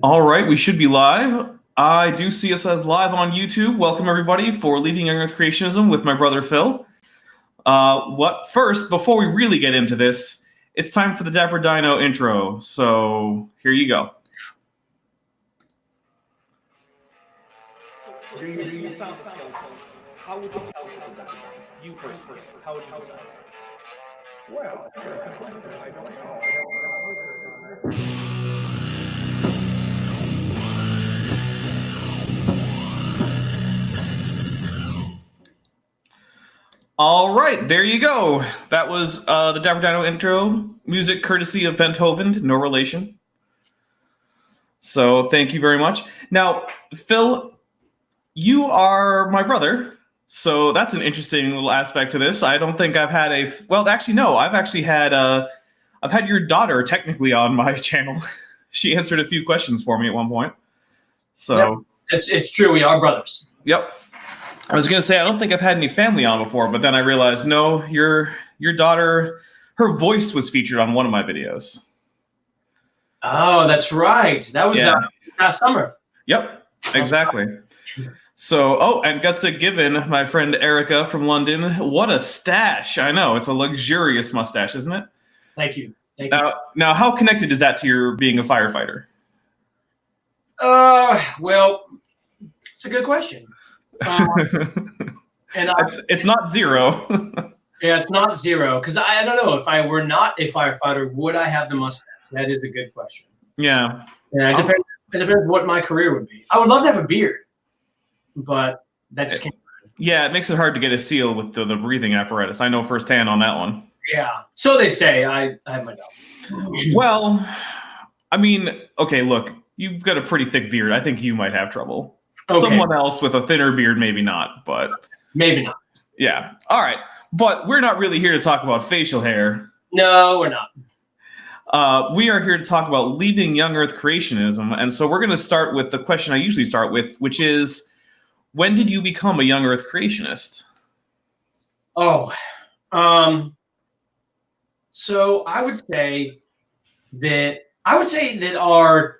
All right, we should be live. I do see us as live on YouTube. Welcome everybody for Leaving Young Earth Creationism with my brother Phil. Before we really get into this, it's time for the Dapper Dino intro. So here you go. You found the skeleton. How would you tell it's a dinosaur? You personally, how would you decide? Well, that's the question. I don't know. All right, there you go. That was the Dapper Dino intro. Music courtesy of Beethoven, no relation. So thank you very much. Now, Phil, you are my brother, so that's an interesting little aspect to this. I don't think I've had I've had your daughter technically on my channel. She answered a few questions for me at one point. So yep, it's true. We are brothers. Yep. I was gonna say I don't think I've had any family on before, but then I realized no, your daughter, her voice was featured on one of my videos. Oh, that's right. That was last summer. Yep, exactly. So, and Guts a Given, my friend Erica from London. What a stash! I know it's a luxurious mustache, isn't it? Thank you. Now, how connected is that to your being a firefighter? Well, it's a good question. It's not zero. Yeah, it's not zero because I don't know if I were not a firefighter, would I have the mustache? That is a good question. Yeah. It depends what my career would be. I would love to have a beard, but that just can't. Yeah, it makes it hard to get a seal with the breathing apparatus. I know firsthand on that one. Yeah. So they say. I have my doubt. Well, I mean, okay, look, you've got a pretty thick beard. I think you might have trouble. Okay. Someone else with a thinner beard, maybe not, but maybe not. Yeah. All right. But we're not really here to talk about facial hair. No, we're not. We are here to talk about leaving young Earth creationism. And so we're going to start with the question I usually start with, which is, when did you become a young Earth creationist? So I would say that our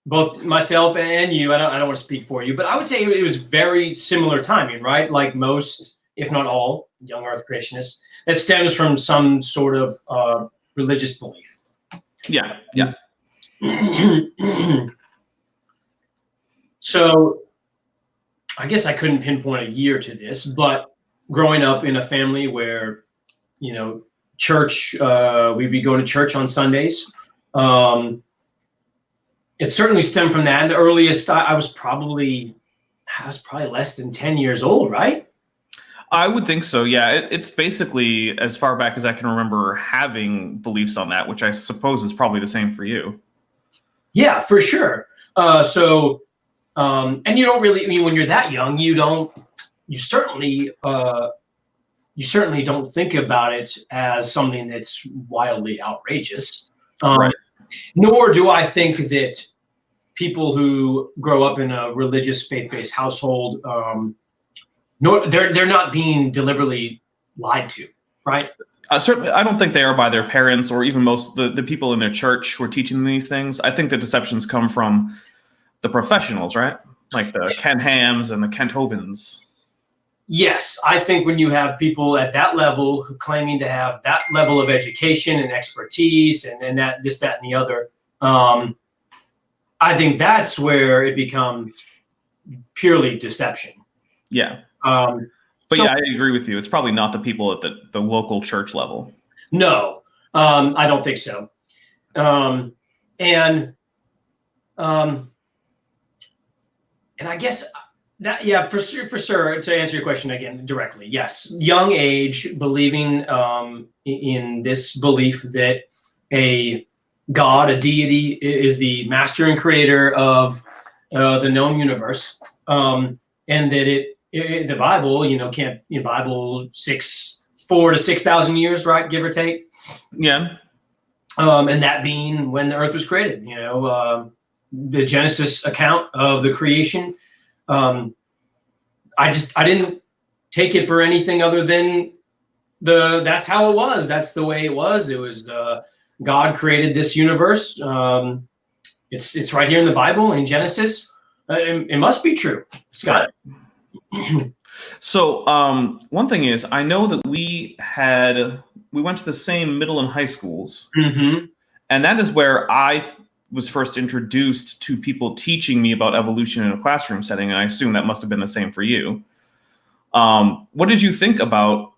both myself and you, I don't want to speak for you, but I would say it was very similar timing, right? Like most, if not all, young Earth creationists, that stems from some sort of religious belief. Yeah. So I guess I couldn't pinpoint a year to this, but growing up in a family where, church, we'd be going to church on Sundays. It certainly stemmed from that. And the earliest, I was probably less than 10 years old, right? I would think so, yeah. It's basically as far back as I can remember having beliefs on that, which I suppose is probably the same for you. Yeah, for sure. And you don't really, when you're that young, you certainly don't think about it as something that's wildly outrageous. Right. Nor do I think that people who grow up in a religious faith-based household, they're not being deliberately lied to, right? Certainly, I don't think they are by their parents or even most the people in their church who are teaching these things. I think the deceptions come from the professionals, right? Like the Ken Hams and the Kent Hovens. Yes, I think when you have people at that level who claiming to have that level of education and expertise and that, this, that, and the other, I think that's where it becomes purely deception. Yeah. But yeah, I agree with you. It's probably not the people at the local church level. No, I don't think so. And I guess that, yeah, for sure, to answer your question again directly, yes, young age, believing in this belief that a God, a deity, is the master and creator of the known universe, and that the Bible, Bible 4,000 to 6,000 years, right, give or take. Yeah. And that being when the Earth was created, the Genesis account of the creation. I didn't take it for anything other than that's how it was. That's the way it was. It was God created this universe, It's right here in the Bible in Genesis. It must be true, Scott. Right. So one thing is, I know that we went to the same middle and high schools, Mm-hmm. and that is where I was first introduced to people teaching me about evolution in a classroom setting, and I assume that must have been the same for you. What did you think about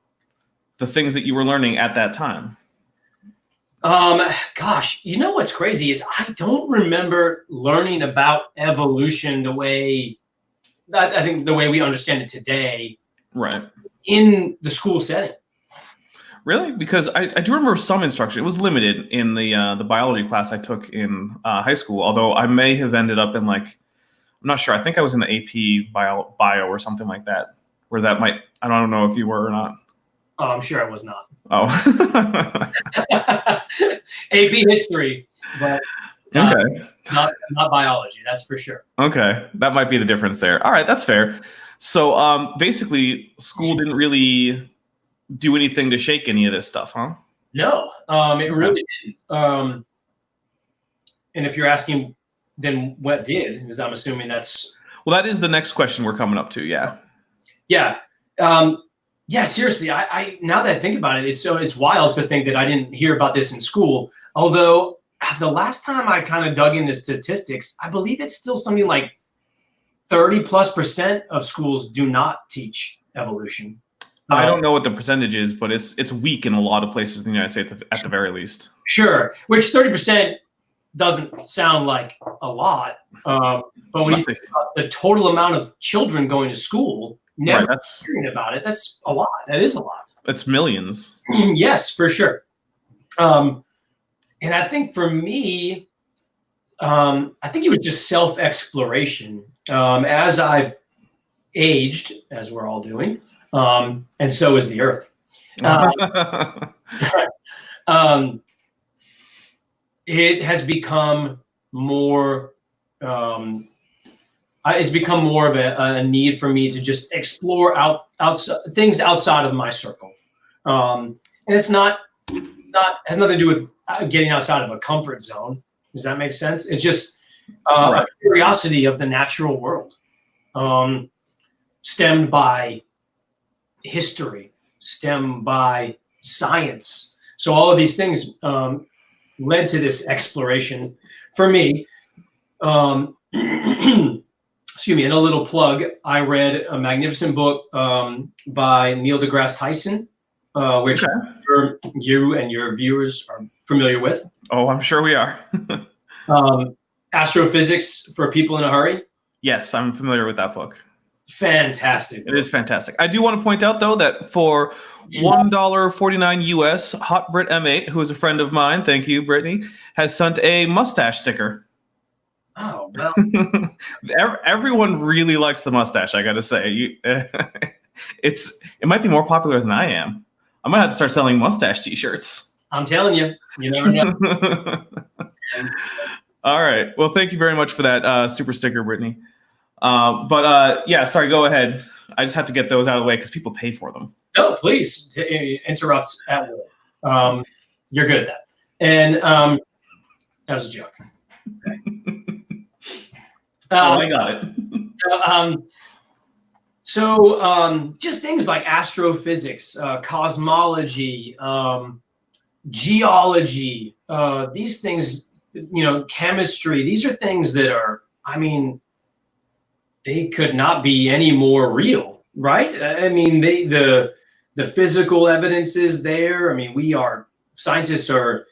the things that you were learning at that time? Gosh, you know what's crazy is I don't remember learning about evolution the way I think the way we understand it today, Right. in the school setting. Really? Because I do remember some instruction. It was limited in the biology class I took in high school, although I may have ended up in, like, I'm not sure. I think I was in the AP bio or something like that, where that might, I don't know if you were or not. Oh, I'm sure I was not. Oh. AP history, but Okay. not biology, that's for sure. Okay. That might be the difference there. All right. That's fair. So basically, school didn't really do anything to shake any of this stuff, huh? No, it really didn't. And if you're asking, then what did? Because I'm assuming that's. Well, that is the next question we're coming up to. Yeah. Yeah. Yeah. Seriously, I now that I think about it, it's wild to think that I didn't hear about this in school. Although the last time I kind of dug into statistics, I believe it's still something like 30+% of schools do not teach evolution. I don't know what the percentage is, but it's weak in a lot of places in the United States at the very least. Sure, which 30% doesn't sound like a lot, but when you think about the total amount of children going to school, never hearing about it, that's a lot. That is a lot. It's millions. Yes, for sure. And I think for me, I think it was just self-exploration. As I've aged, as we're all doing, and so is the earth. It has become more. It's become more of a need for me to just explore outside things outside of my circle, and it's not has nothing to do with getting outside of a comfort zone. Does that make sense? It's just a curiosity of the natural world, stemmed by history, stemmed by science. So all of these things led to this exploration for me. Excuse me, and a little plug, I read a magnificent book by Neil deGrasse Tyson, which you and your viewers are familiar with. Oh, I'm sure we are. Astrophysics for People in a Hurry. Yes, I'm familiar with that book. Fantastic. It is fantastic. I do want to point out, though, that for $1.49 US, Hot Brit M8, who is a friend of mine, thank you, Brittany, has sent a mustache sticker. Oh, well. Everyone really likes the mustache, I got to say. It might be more popular than I am. I might have to start selling mustache T-shirts. I'm telling you, you never know. All right. Well, thank you very much for that super sticker, Brittany. Yeah, sorry, go ahead. I just have to get those out of the way because people pay for them. No, please interrupt at will. You're good at that. And that was a joke. Okay. I got it. So just things like astrophysics, cosmology, geology, these things, chemistry, these are things that are, I mean, they could not be any more real, right? I mean, the physical evidence is there. I mean, scientists are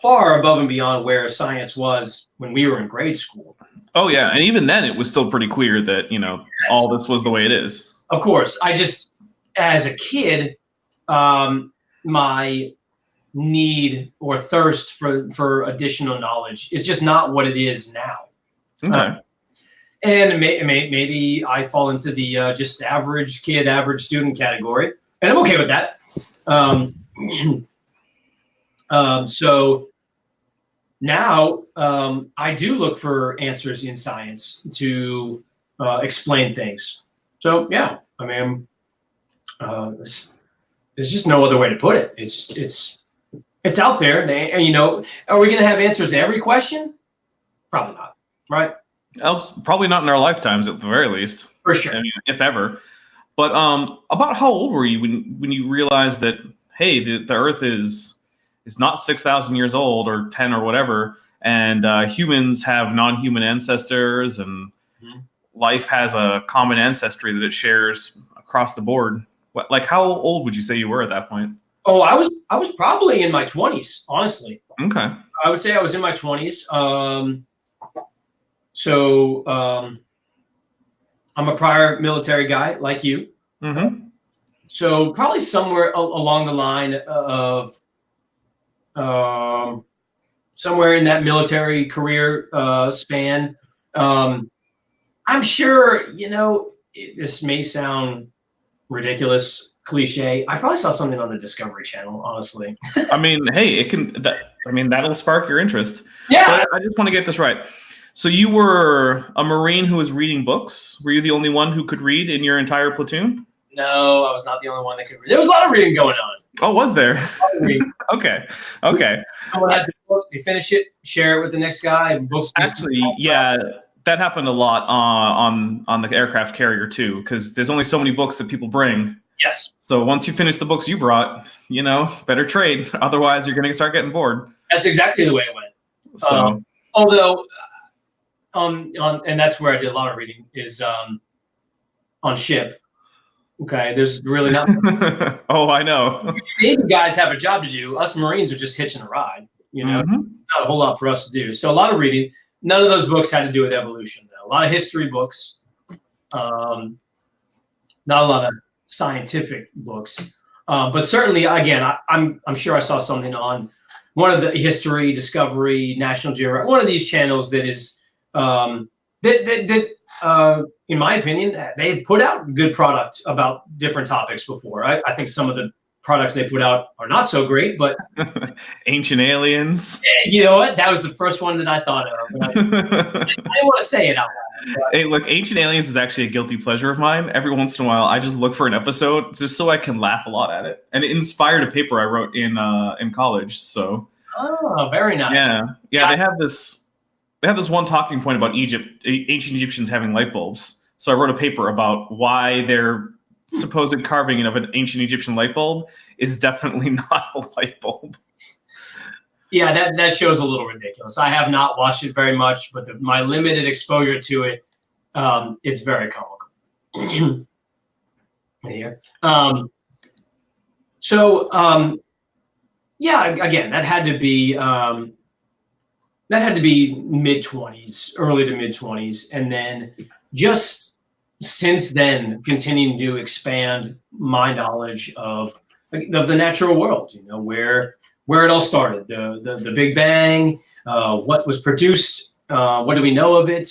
far above and beyond where science was when we were in grade school. Oh, yeah. And even then, it was still pretty clear that, all this was the way it is. Of course. I just, as a kid, my need or thirst for additional knowledge is just not what it is now. Okay. And maybe I fall into the just average kid, average student category, and I'm okay with that. So now I do look for answers in science to explain things. So yeah, I mean, there's just no other way to put it. It's out there, and are we going to have answers to every question? Probably not, right? Else, probably not in our lifetimes at the very least. For sure. I mean, if ever. But about how old were you when you realized that, hey, the Earth is not 6,000 years old or 10 or whatever, and humans have non-human ancestors, and life has a common ancestry that it shares across the board. Like, how old would you say you were at that point? Oh, I was probably in my 20s, honestly. Okay. I would say I was in my 20s. I'm a prior military guy like you. Mm-hmm. So probably somewhere along the line of somewhere in that military career span. I'm sure, this may sound ridiculous, cliche. I probably saw something on the Discovery Channel, honestly. I mean, hey, that'll spark your interest. Yeah. But I just want to get this right. So you were a Marine who was reading books? Were you the only one who could read in your entire platoon? No, I was not the only one that could read. There was a lot of reading going on. Oh, was there? Okay. Someone has a book, they finish it, share it with the next guy. Books. Actually, yeah, that happened a lot on the aircraft carrier too, because there's only so many books that people bring. Yes. So once you finish the books you brought, better trade. Otherwise, you're going to start getting bored. That's exactly the way it went. So, although, and that's where I did a lot of reading is on ship. Okay, there's really not. Oh, I know. Navy guys have a job to do. Us Marines are just hitching a ride. Not a whole lot for us to do. So a lot of reading. None of those books had to do with evolution, though. A lot of history books. Not a lot of scientific books, but certainly, again, I'm sure I saw something on one of the History, Discovery, National Geographic, one of these channels that is in my opinion, they've put out good products about different topics before. I think some of the products they put out are not so great, but Ancient Aliens. You know what? That was the first one that I thought of. I didn't want to say it out loud. Hey, look, Ancient Aliens is actually a guilty pleasure of mine. Every once in a while, I just look for an episode just so I can laugh a lot at it. And it inspired a paper I wrote in college. So. Oh, very nice. Yeah. They have this one talking point about ancient Egyptians having light bulbs. So I wrote a paper about why their supposed carving of an ancient Egyptian light bulb is definitely not a light bulb. Yeah, that show's a little ridiculous. I have not watched it very much, but my limited exposure to it, it's very comical. Here. Yeah, again, that had to be mid-20s, early to mid-20s, and then just since then continuing to expand my knowledge of the natural world, where it all started, the Big Bang, what was produced, what do we know of it,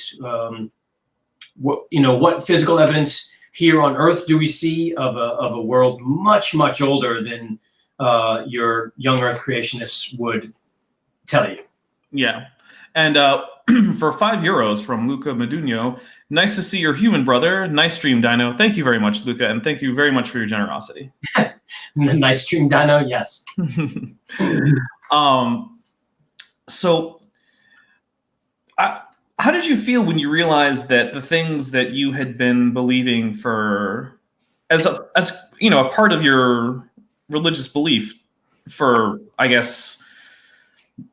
what physical evidence here on Earth do we see of a world much, much older than your young Earth creationists would tell you. Yeah. And for €5 from Luca Medugno, nice to see your human brother. Nice stream, Dino. Thank you very much, Luca, and thank you very much for your generosity. Nice stream, Dino. Yes. So, how did you feel when you realized that the things that you had been believing for, as a part of your religious belief for, I guess,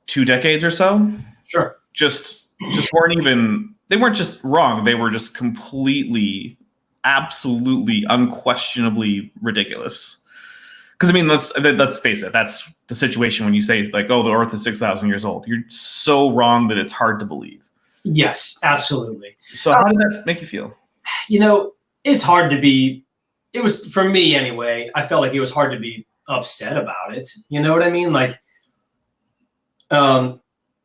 2 decades or so? Sure. Just they weren't just wrong. They were just completely, absolutely, unquestionably ridiculous. Because, I mean, let's face it. That's the situation when you say, like, oh, the Earth is 6,000 years old. You're so wrong that it's hard to believe. Yes, absolutely. So how did that make you feel? It's hard to be, it was, for me anyway, I felt like it was hard to be upset about it. You know what I mean? Like,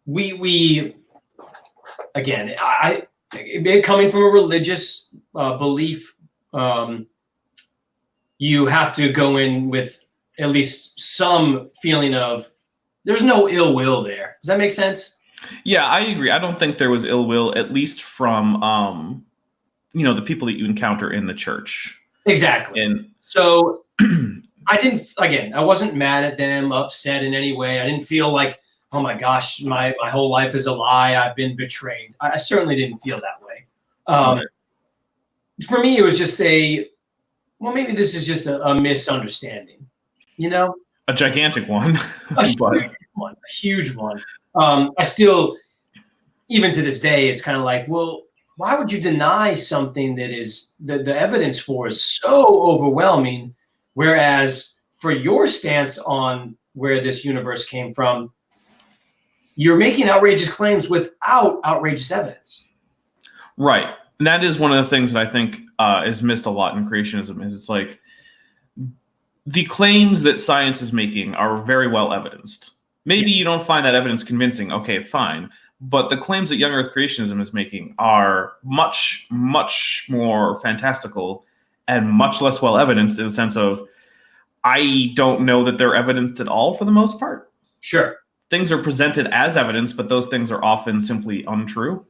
we again, coming from a religious belief, you have to go in with at least some feeling of there's no ill will there. Does that make sense? Yeah, I agree. I don't think there was ill will, at least from the people that you encounter in the church. Exactly. And so I wasn't mad at them, upset in any way. I didn't feel like oh my gosh, my whole life is a lie. I've been betrayed. I certainly didn't feel that way. For me, it was just well, maybe this is just a misunderstanding, you know? A gigantic one. A huge one. I still, even to this day, it's kind of like, well, why would you deny something that is the evidence for is so overwhelming, whereas for your stance on where this universe came from, you're making outrageous claims without outrageous evidence. Right. And that is one of the things that I think is missed a lot in creationism, is it's like the claims that science is making are very well evidenced. Maybe you don't find that evidence convincing. Okay, fine. But the claims that young earth creationism is making are much, much more fantastical and much less well evidenced, in the sense of, I don't know that they're evidenced at all for the most part. Sure. Things are presented as evidence, but those things are often simply untrue.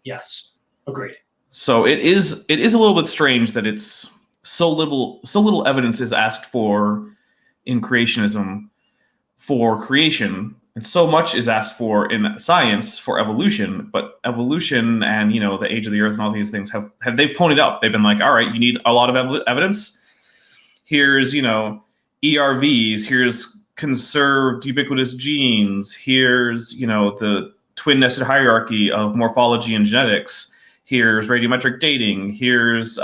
Yes. Agreed. So it is a little bit strange that it's so little evidence is asked for in creationism for creation, and so much is asked for in science for evolution. But evolution and the age of the earth and all these things have they pointed out. They've been like, all right, you need a lot of evidence. Here's ERVs. Here's conserved ubiquitous genes. Here's the twin nested hierarchy of morphology and genetics. Here's radiometric dating. Here's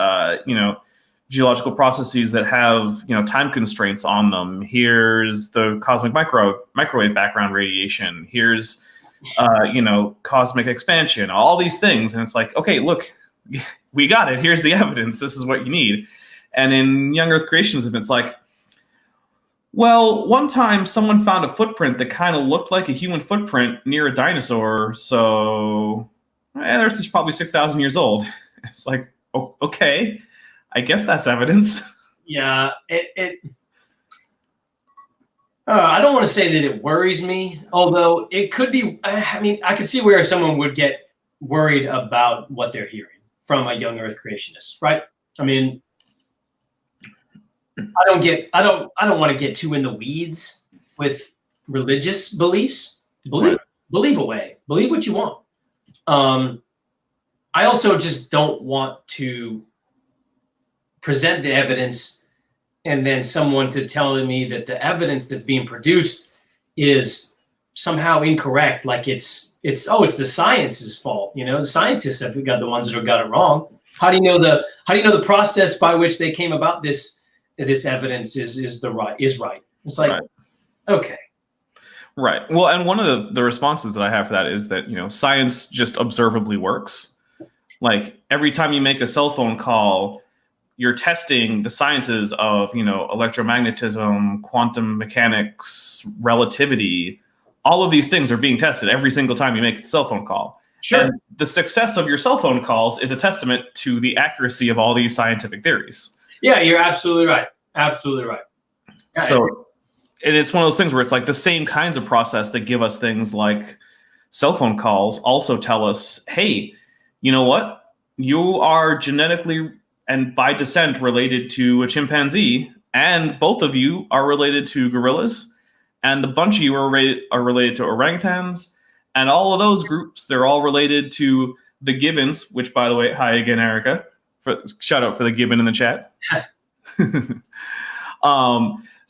geological processes that have time constraints on them. Here's the cosmic microwave background radiation. Here's cosmic expansion. All these things, and it's like, okay, look, we got it. Here's the evidence. This is what you need. And in young Earth creationism, it's like, well, one time someone found a footprint that kind of looked like a human footprint near a dinosaur, so Earth is probably 6,000 years old. It's like, oh, okay, I guess that's evidence. Yeah, I don't want to say that it worries me, although it could be. I mean, I could see where someone would get worried about what they're hearing from a young Earth creationist, right? I mean, I don't want to get too in the weeds with religious beliefs. Believe away. Believe what you want. I also just don't want to present the evidence and then someone to telling me that the evidence that's being produced is somehow incorrect. Like it's the science's fault. The scientists have got the ones that have got it wrong. How do you know the process by which they came about this evidence is right? It's like, right. Okay. Right. Well, and one of the responses that I have for that is that, science just observably works. Like every time you make a cell phone call, you're testing the sciences of, electromagnetism, quantum mechanics, relativity. All of these things are being tested every single time you make a cell phone call. Sure. And the success of your cell phone calls is a testament to the accuracy of all these scientific theories. Yeah, you're absolutely right. Absolutely right. So it's one of those things where it's like the same kinds of process that give us things like cell phone calls also tell us, hey, you know what? You are genetically and by descent related to a chimpanzee, and both of you are related to gorillas, and the bunch of you are related to orangutans, and all of those groups, they're all related to the gibbons, which, by the way, hi again, Erica. Shout out for the gibbon in the chat.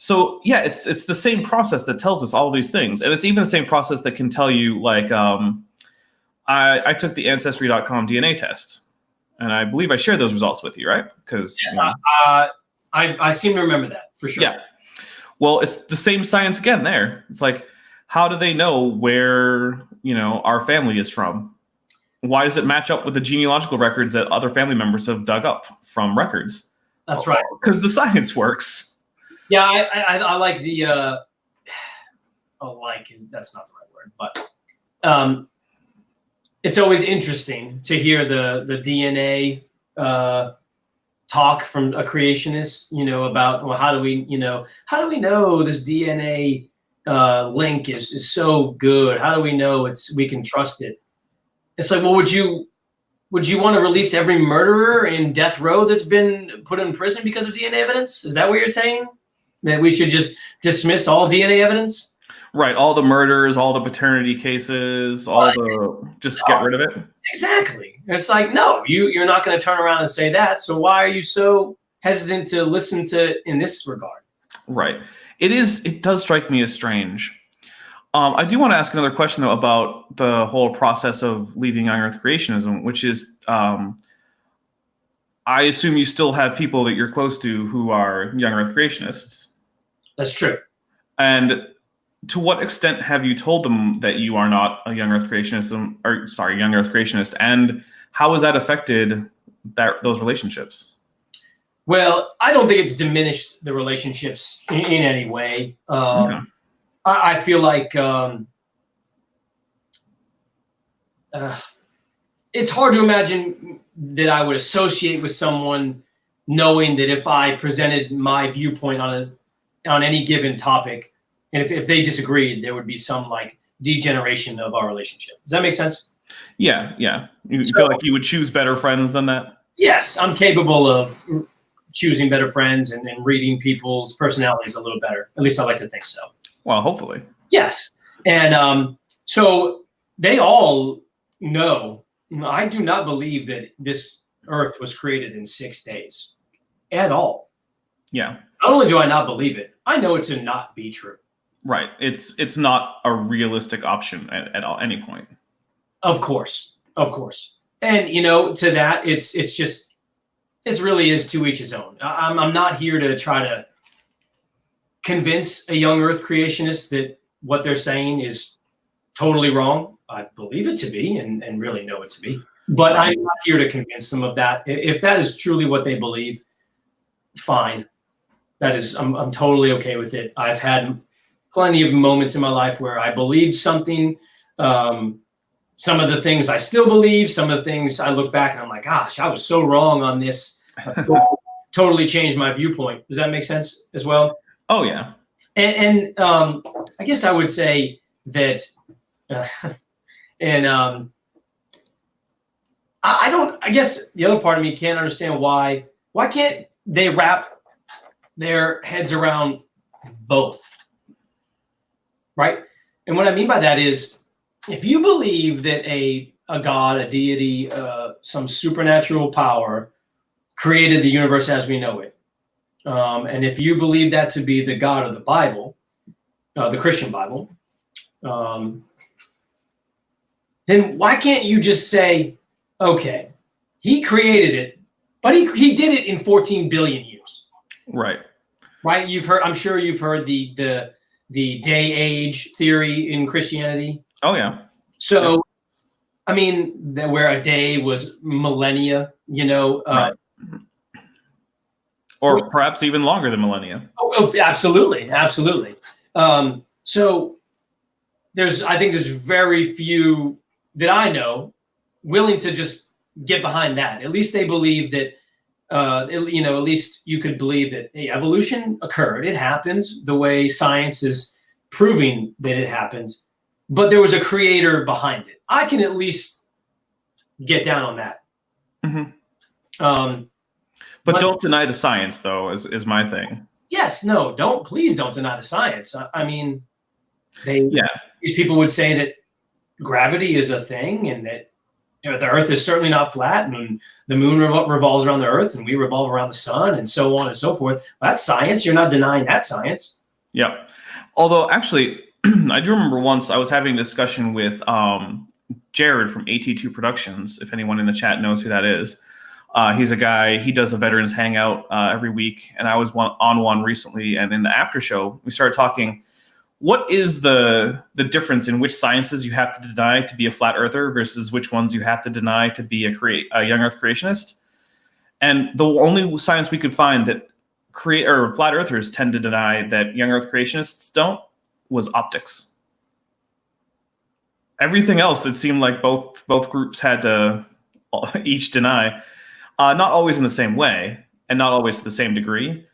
So yeah, it's the same process that tells us all these things. And it's even the same process that can tell you, like, I took the Ancestry.com DNA test, and I believe I shared those results with you, right? Because yes, I seem to remember that for sure. Yeah. Well, it's the same science again there. It's like, how do they know where, our family is from? Why does it match up with the genealogical records that other family members have dug up from records? That's right. Because the science works. Yeah, I like the that's not the right word, but it's always interesting to hear the DNA talk from a creationist, about, well, how do we know this DNA link is so good? How do we know we can trust it? It's like, well, would you want to release every murderer in death row that's been put in prison because of DNA evidence? Is that what you're saying? That we should just dismiss all DNA evidence? Right. All the murders, all the paternity cases, all the just get rid of it. Exactly. It's like, no, you're not going to turn around and say that. So why are you so hesitant to listen to in this regard? Right. It does strike me as strange. I do want to ask another question though about the whole process of leaving young Earth creationism, which is, I assume you still have people that you're close to who are young Earth creationists. That's true. And to what extent have you told them that you are not a young Earth young Earth creationist, and how has that affected those relationships? Well, I don't think it's diminished the relationships in any way. Okay. I feel like it's hard to imagine that I would associate with someone knowing that if I presented my viewpoint on any given topic, and if they disagreed, there would be some like degeneration of our relationship. Does that make sense? Yeah. You feel like you would choose better friends than that? Yes, I'm capable of choosing better friends and reading people's personalities a little better. At least I like to think so. Well, hopefully. Yes. And so they all know I do not believe that this earth was created in 6 days at all. Yeah. Not only do I not believe it, I know it to not be true. Right. It's not a realistic option at any point. Of course. And to that, it really is to each his own. I'm not here to try to convince a young Earth creationist that what they're saying is totally wrong. I believe it to be and really know it to be. But I'm not here to convince them of that. If that is truly what they believe, fine. I'm totally okay with it. I've had plenty of moments in my life where I believed something. Some of the things I still believe, some of the things I look back and I'm like, gosh, I was so wrong on this. Totally changed my viewpoint. Does that make sense as well? Oh, yeah. And I guess I would say that, I guess the other part of me can't understand why can't they wrap their heads around both, right? And what I mean by that is, if you believe that a god, a deity, some supernatural power created the universe as we know it, and if you believe that to be the God of the Bible, the Christian Bible, then why can't you just say, okay, he created it, but he did it in 14 billion years. Right. Right? I'm sure you've heard the day age theory in Christianity. Oh, yeah. So, yeah. I mean, where a day was millennia, right. Or perhaps even longer than millennia. Oh, absolutely. So I think there's very few that I know willing to just get behind that. At least they believe that, at least you could believe that evolution occurred. It happened the way science is proving that it happened, but there was a creator behind it. I can at least get down on that. Mm-hmm. But don't deny the science, though, is my thing. Yes, no, please don't deny the science. I mean, these people would say that gravity is a thing and that the Earth is certainly not flat, and the moon revolves around the Earth, and we revolve around the sun, and so on and so forth. That's science. You're not denying that science. Yeah. Although, actually, I do remember once I was having a discussion with Jared from AT2 Productions, if anyone in the chat knows who that is. He's a guy, he does a veterans hangout every week, and I was on one recently, and in the after show, we started talking, what is the difference in which sciences you have to deny to be a flat earther versus which ones you have to deny to be a young Earth creationist? And the only science we could find that flat earthers tend to deny that young Earth creationists don't was optics. Everything else, it seemed like both groups had to each deny. Not always in the same way, and not always to the same degree,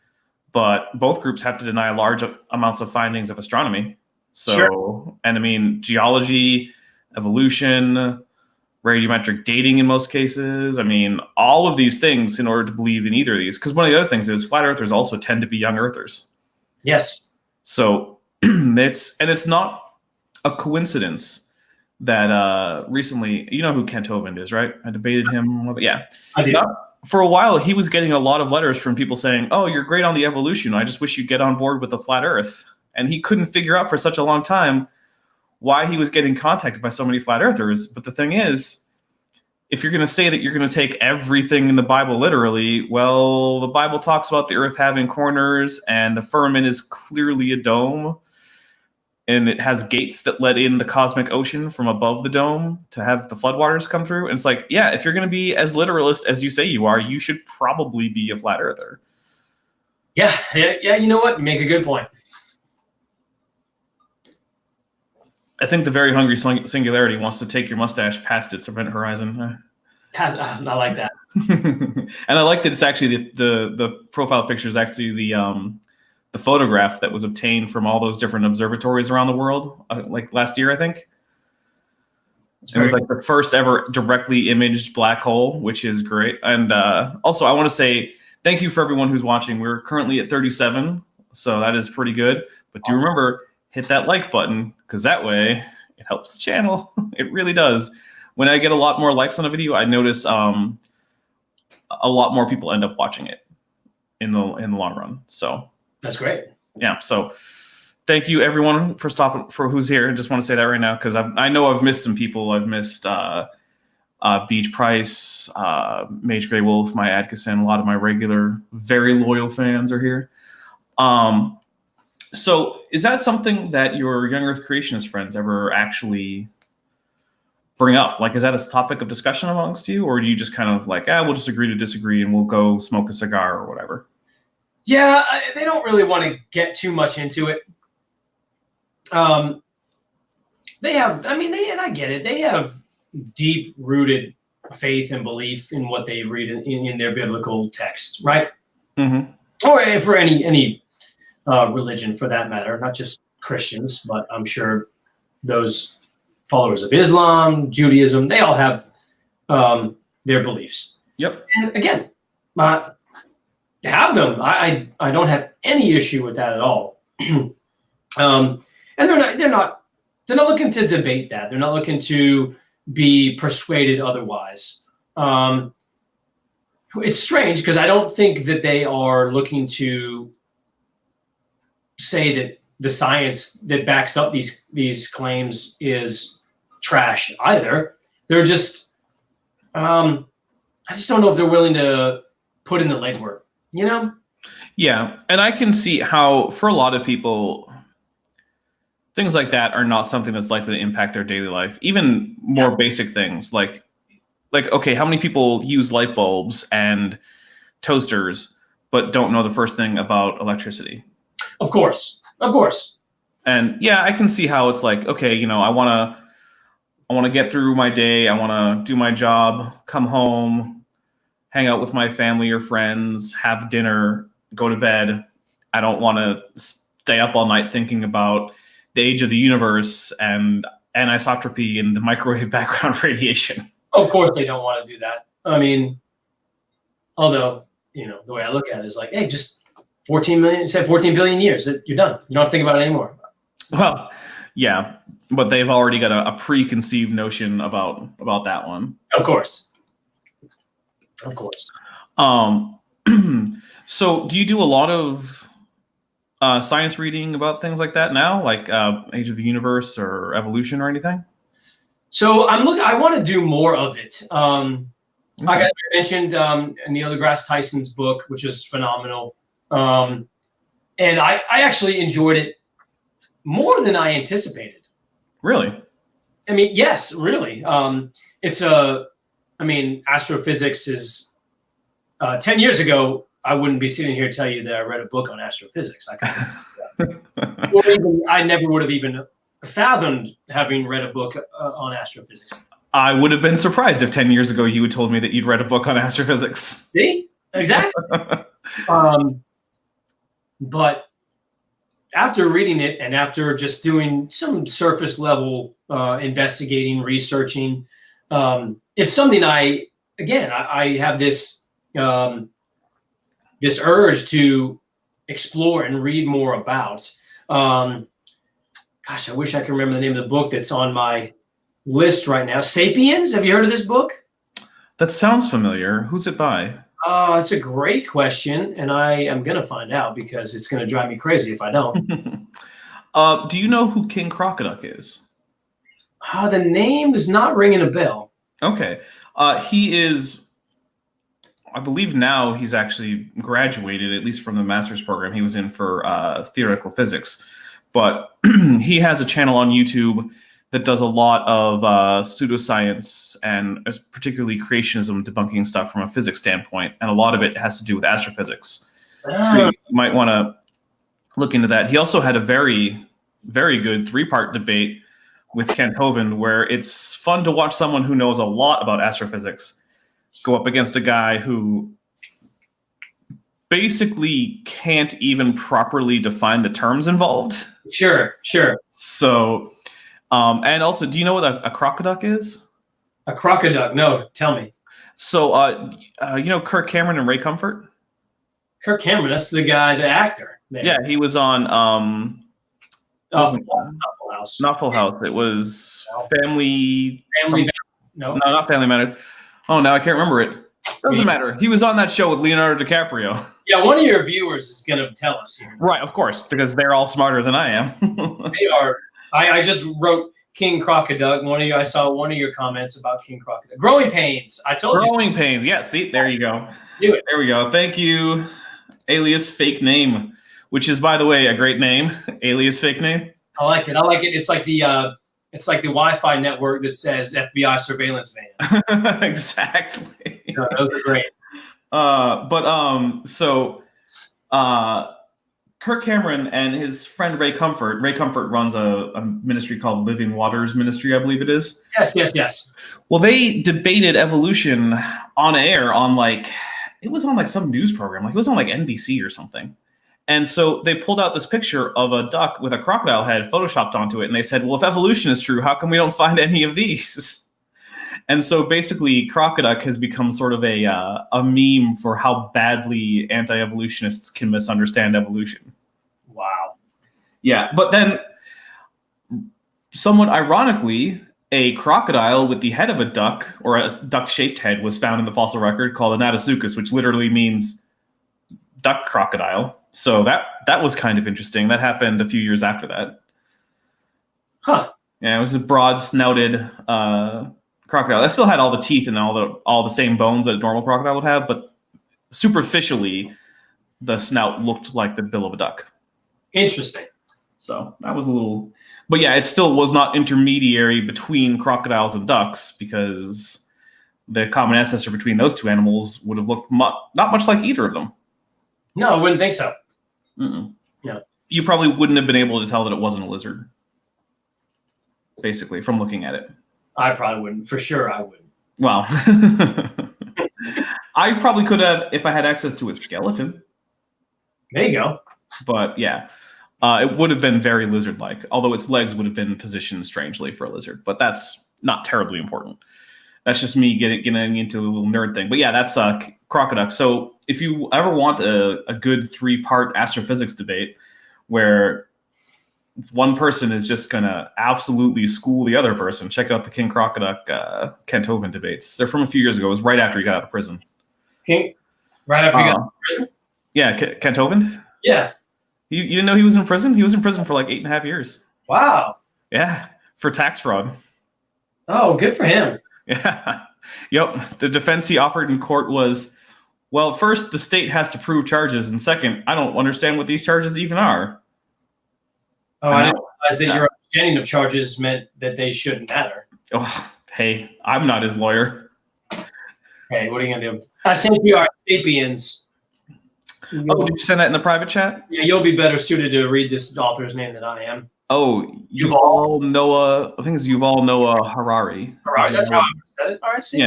but both groups have to deny large amounts of findings of astronomy. So, sure. And I mean, geology, evolution, radiometric dating in most cases. I mean, all of these things in order to believe in either of these. Because one of the other things is flat earthers also tend to be young earthers. Yes. So it's not a coincidence that recently, you know who Kent Hovind is, right? I debated him. Yeah. I do. For a while, he was getting a lot of letters from people saying, "Oh, you're great on the evolution. I just wish you'd get on board with the flat Earth." And he couldn't figure out for such a long time why he was getting contacted by so many flat earthers. But the thing is, if you're going to say that you're going to take everything in the Bible literally, well, the Bible talks about the earth having corners, and the firmament is clearly a dome, and it has gates that let in the cosmic ocean from above the dome to have the floodwaters come through. And it's like, yeah, if you're going to be as literalist as you say you are, you should probably be a flat earther. Yeah. You know what? You make a good point. I think the Very Hungry Singularity wants to take your mustache past its event horizon. I like that. And I like that it's actually the profile picture is actually the photograph that was obtained from all those different observatories around the world, like last year, I think. It was like the first ever directly imaged black hole, which is great. And also, I want to say thank you for everyone who's watching. We're currently at 37, so that is pretty good. But do remember, hit that like button, because that way it helps the channel. It really does. When I get a lot more likes on a video, I notice a lot more people end up watching it in the long run. So that's great. Yeah. So thank you everyone for stopping, for who's here. I just want to say that right now, because I know I've missed some people. I've missed Beach Price, Mage Grey Wolf, my Adkison. A lot of my regular, very loyal fans are here. So is that something that your Young Earth Creationist friends ever actually bring up? Like, is that a topic of discussion amongst you? Or do you just kind of like, we'll just agree to disagree and we'll go smoke a cigar or whatever? Yeah, they don't really want to get too much into it. They have, and I get it. They have deep-rooted faith and belief in what they read in their biblical texts, right? Mm-hmm. Or for any religion, for that matter, not just Christians, but I'm sure those followers of Islam, Judaism, they all have their beliefs. Yep. And again, have them. I don't have any issue with that at all. And they're not looking to debate that. They're not looking to be persuaded otherwise. It's strange because I don't think that they are looking to say that the science that backs up these claims is trash either. They're just, I just don't know if they're willing to put in the legwork, you know? Yeah, and I can see how for a lot of people, things like that are not something that's likely to impact their daily life. Even more basic things like, okay, how many people use light bulbs and toasters but don't know the first thing about electricity? Of course. And yeah, I can see how it's like, okay, you know, I want to get through my day. I want to do my job, come home, hang out with my family or friends, have dinner, go to bed. I don't want to stay up all night thinking about the age of the universe and anisotropy and the microwave background radiation. Of course they don't want to do that. I mean, although, you know, the way I look at it is like, hey, just 14 billion years, you're done. You don't have to think about it anymore. Well, yeah, but they've already got a preconceived notion about that one. Of course. So do you do a lot of science reading about things like that now, like Age of the Universe or evolution or anything? So I want to do more of it. Like I mentioned, Neil deGrasse Tyson's book, which is phenomenal. And I actually enjoyed it more than I anticipated. Really? I mean, yes, really. Astrophysics is 10 years ago, I wouldn't be sitting here telling you that I read a book on astrophysics. I never would have even fathomed having read a book on astrophysics. I would have been surprised if 10 years ago you had told me that you'd read a book on astrophysics. See? Exactly. But after reading it and after just doing some surface level investigating, researching, it's something I have this this urge to explore and read more about. Gosh, I wish I could remember the name of the book that's on my list right now. Sapiens. Have you heard of this book? That sounds familiar. Who's it by? Oh, it's a great question, and I am going to find out because it's going to drive me crazy if I don't. Do you know who King Crocoduck is? The name is not ringing a bell. Okay. He is, I believe now he's actually graduated, at least from the master's program he was in for theoretical physics. But he has a channel on YouTube that does a lot of pseudoscience and particularly creationism debunking stuff from a physics standpoint. And a lot of it has to do with astrophysics. So you might want to look into that. He also had a very, very good 3-part debate with Kent Hovind, where it's fun to watch someone who knows a lot about astrophysics go up against a guy who basically can't even properly define the terms involved. Sure. So, and also, do you know what a crocoduck is? A crocoduck? No, tell me. So, you know Kirk Cameron and Ray Comfort? Kirk Cameron, that's the guy, the actor. There. Yeah, he was on Full House. Not Full House. It was Family. No, not Family Matters. Oh, now I can't remember it. Doesn't matter. He was on that show with Leonardo DiCaprio. Yeah, one of your viewers is going to tell us here. Right, of course, because they're all smarter than I am. They are. I just wrote King Crocoduck. I saw one of your comments about King Crocoduck. Growing Pains. I told you. Growing Pains. Yeah, see, there you go. Do it. There we go. Thank you, Alias Fake Name, which is, by the way, a great name. Alias Fake Name. I like it. It's like the Wi-Fi network that says FBI surveillance van. Exactly. No, those are great. So Kirk Cameron and his friend Ray Comfort. Ray Comfort runs a ministry called Living Waters Ministry, I believe it is. Yes. Well, they debated evolution on air on it was on some news program. It was on NBC or something. And so they pulled out this picture of a duck with a crocodile head photoshopped onto it. And they said, well, if evolution is true, how come we don't find any of these? And so basically, Crocoduck has become sort of a meme for how badly anti-evolutionists can misunderstand evolution. Wow. Yeah, but then, somewhat ironically, a crocodile with the head of a duck, or a duck-shaped head, was found in the fossil record called Anatosuchus, which literally means duck crocodile. So that was kind of interesting. That happened a few years after that. Huh. Yeah, it was a broad-snouted crocodile. That still had all the teeth and all the same bones that a normal crocodile would have, but superficially, the snout looked like the bill of a duck. Interesting. So that was a little, but yeah, it still was not intermediary between crocodiles and ducks, because the common ancestor between those two animals would have looked not much like either of them. No, I wouldn't think so. Mm-mm. No. You probably wouldn't have been able to tell that it wasn't a lizard, basically, from looking at it. I probably wouldn't. For sure, I wouldn't. Well, I probably could have if I had access to its skeleton. There you go. But yeah, it would have been very lizard-like, although its legs would have been positioned strangely for a lizard. But that's not terribly important. That's just me getting into a little nerd thing. But yeah, that's Crocoduck. So if you ever want a good 3-part astrophysics debate where one person is just going to absolutely school the other person, check out the King Crocoduck Kent Hovind debates. They're from a few years ago. It was right after he got out of prison. Right after he got out of prison? Yeah, Kent Hovind? Yeah. You didn't know he was in prison? He was in prison for 8.5 years. Wow. Yeah, for tax fraud. Oh, good for him. Yeah. Yep. The defense he offered in court was, well, first, the state has to prove charges, and second, I don't understand what these charges even are. Oh, I didn't realize that your understanding of charges meant that they shouldn't matter. Oh, hey, I'm not his lawyer. Hey, what are you going to do? I sent you our Sapiens. Oh, did you send that in the private chat? Yeah, you'll be better suited to read this author's name than I am. Oh, Yuval Noah. I think it's Yuval Noah Harari. Harari, that's how I said it. All right, see.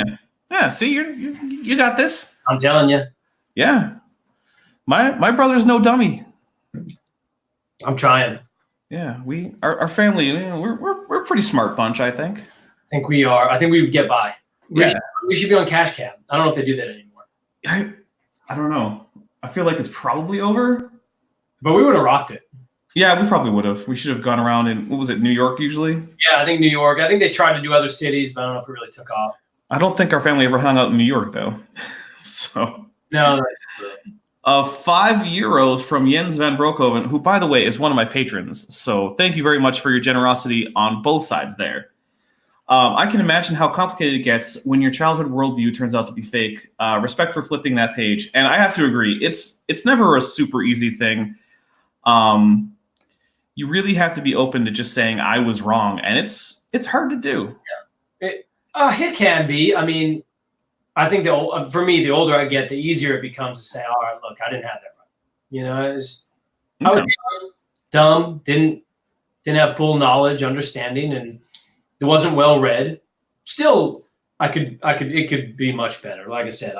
Yeah. See, you got this. I'm telling you. Yeah, my brother's no dummy. I'm trying. Yeah, our family, we're a pretty smart bunch, I think. I think we are. I think we would get by. We should be on Cash Cab. I don't know if they do that anymore. I don't know. I feel like it's probably over. But we would have rocked it. Yeah, we probably would have. We should have gone around in, what was it, New York usually? Yeah, I think New York. I think they tried to do other cities, but I don't know if it really took off. I don't think our family ever hung out in New York, though. So, No, that's true. 5 euros from Jens van Broekhoven, who, by the way, is one of my patrons. So thank you very much for your generosity on both sides there. I can imagine how complicated it gets when your childhood worldview turns out to be fake. Respect for flipping that page. And I have to agree, it's never a super easy thing. You really have to be open to just saying I was wrong, and it's hard to do. It can be. I mean, I think for me, the older I get, the easier it becomes to say, all right, look, I didn't have that right. You know, I was young, dumb, didn't have full knowledge, understanding, and it wasn't well read. Still, it could be much better. Like I said,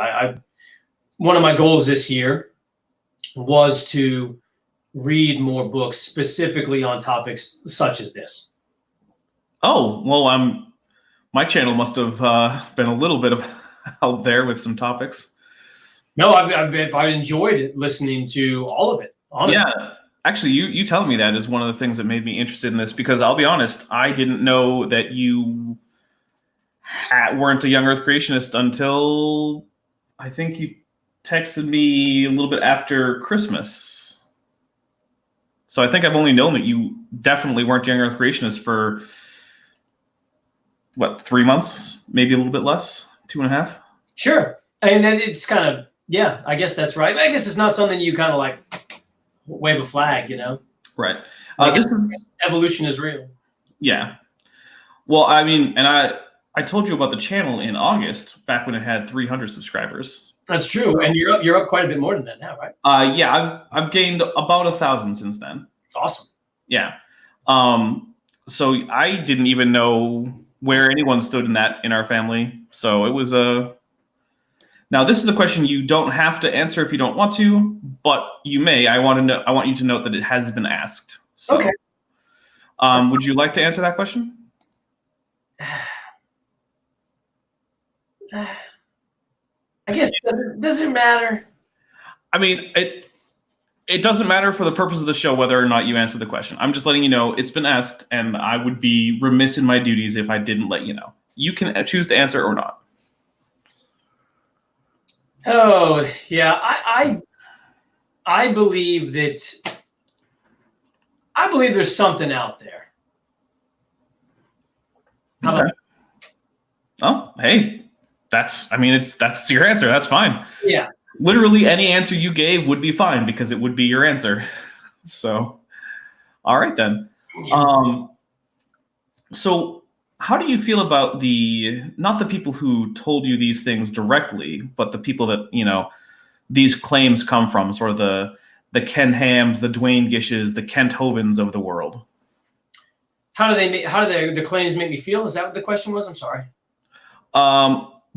one of my goals this year was to read more books specifically on topics such as this. Oh, well, my channel must have been a little bit of help there with some topics. No, I've enjoyed listening to all of it, honestly. Yeah, actually, you telling me that is one of the things that made me interested in this, because I'll be honest, I didn't know that you weren't a young Earth creationist until I think you texted me a little bit after Christmas. So I think I've only known that you definitely weren't young Earth creationist for, what, 3 months, maybe a little bit less, 2.5. Sure, and then it's kind of, yeah, I guess that's right. I guess it's not something you kind of like wave a flag, you know? Right. Evolution is real. Yeah. Well, I mean, and I told you about the channel in August, back when it had 300 subscribers. That's true, and you're up quite a bit more than that now, right? Yeah, I've gained about 1,000 since then. It's awesome. Yeah. So I didn't even know where anyone stood in our family. So it was Now this is a question you don't have to answer if you don't want to, but you may. I want you to note that it has been asked. So, okay. Would you like to answer that question? I guess it doesn't matter. I mean, it doesn't matter for the purpose of the show whether or not you answer the question. I'm just letting you know it's been asked, and I would be remiss in my duties if I didn't let you know. You can choose to answer or not. Oh, yeah. I believe there's something out there. How about Okay. Oh, hey, that's your answer. That's fine. Yeah. Literally any answer you gave would be fine because it would be your answer. So, all right then. So how do you feel about not the people who told you these things directly, but the people that, these claims come from, sort of the Ken Hams, the Dwayne Gishes, the Kent Hovens of the world? How do the claims make me feel? Is that what the question was? I'm sorry.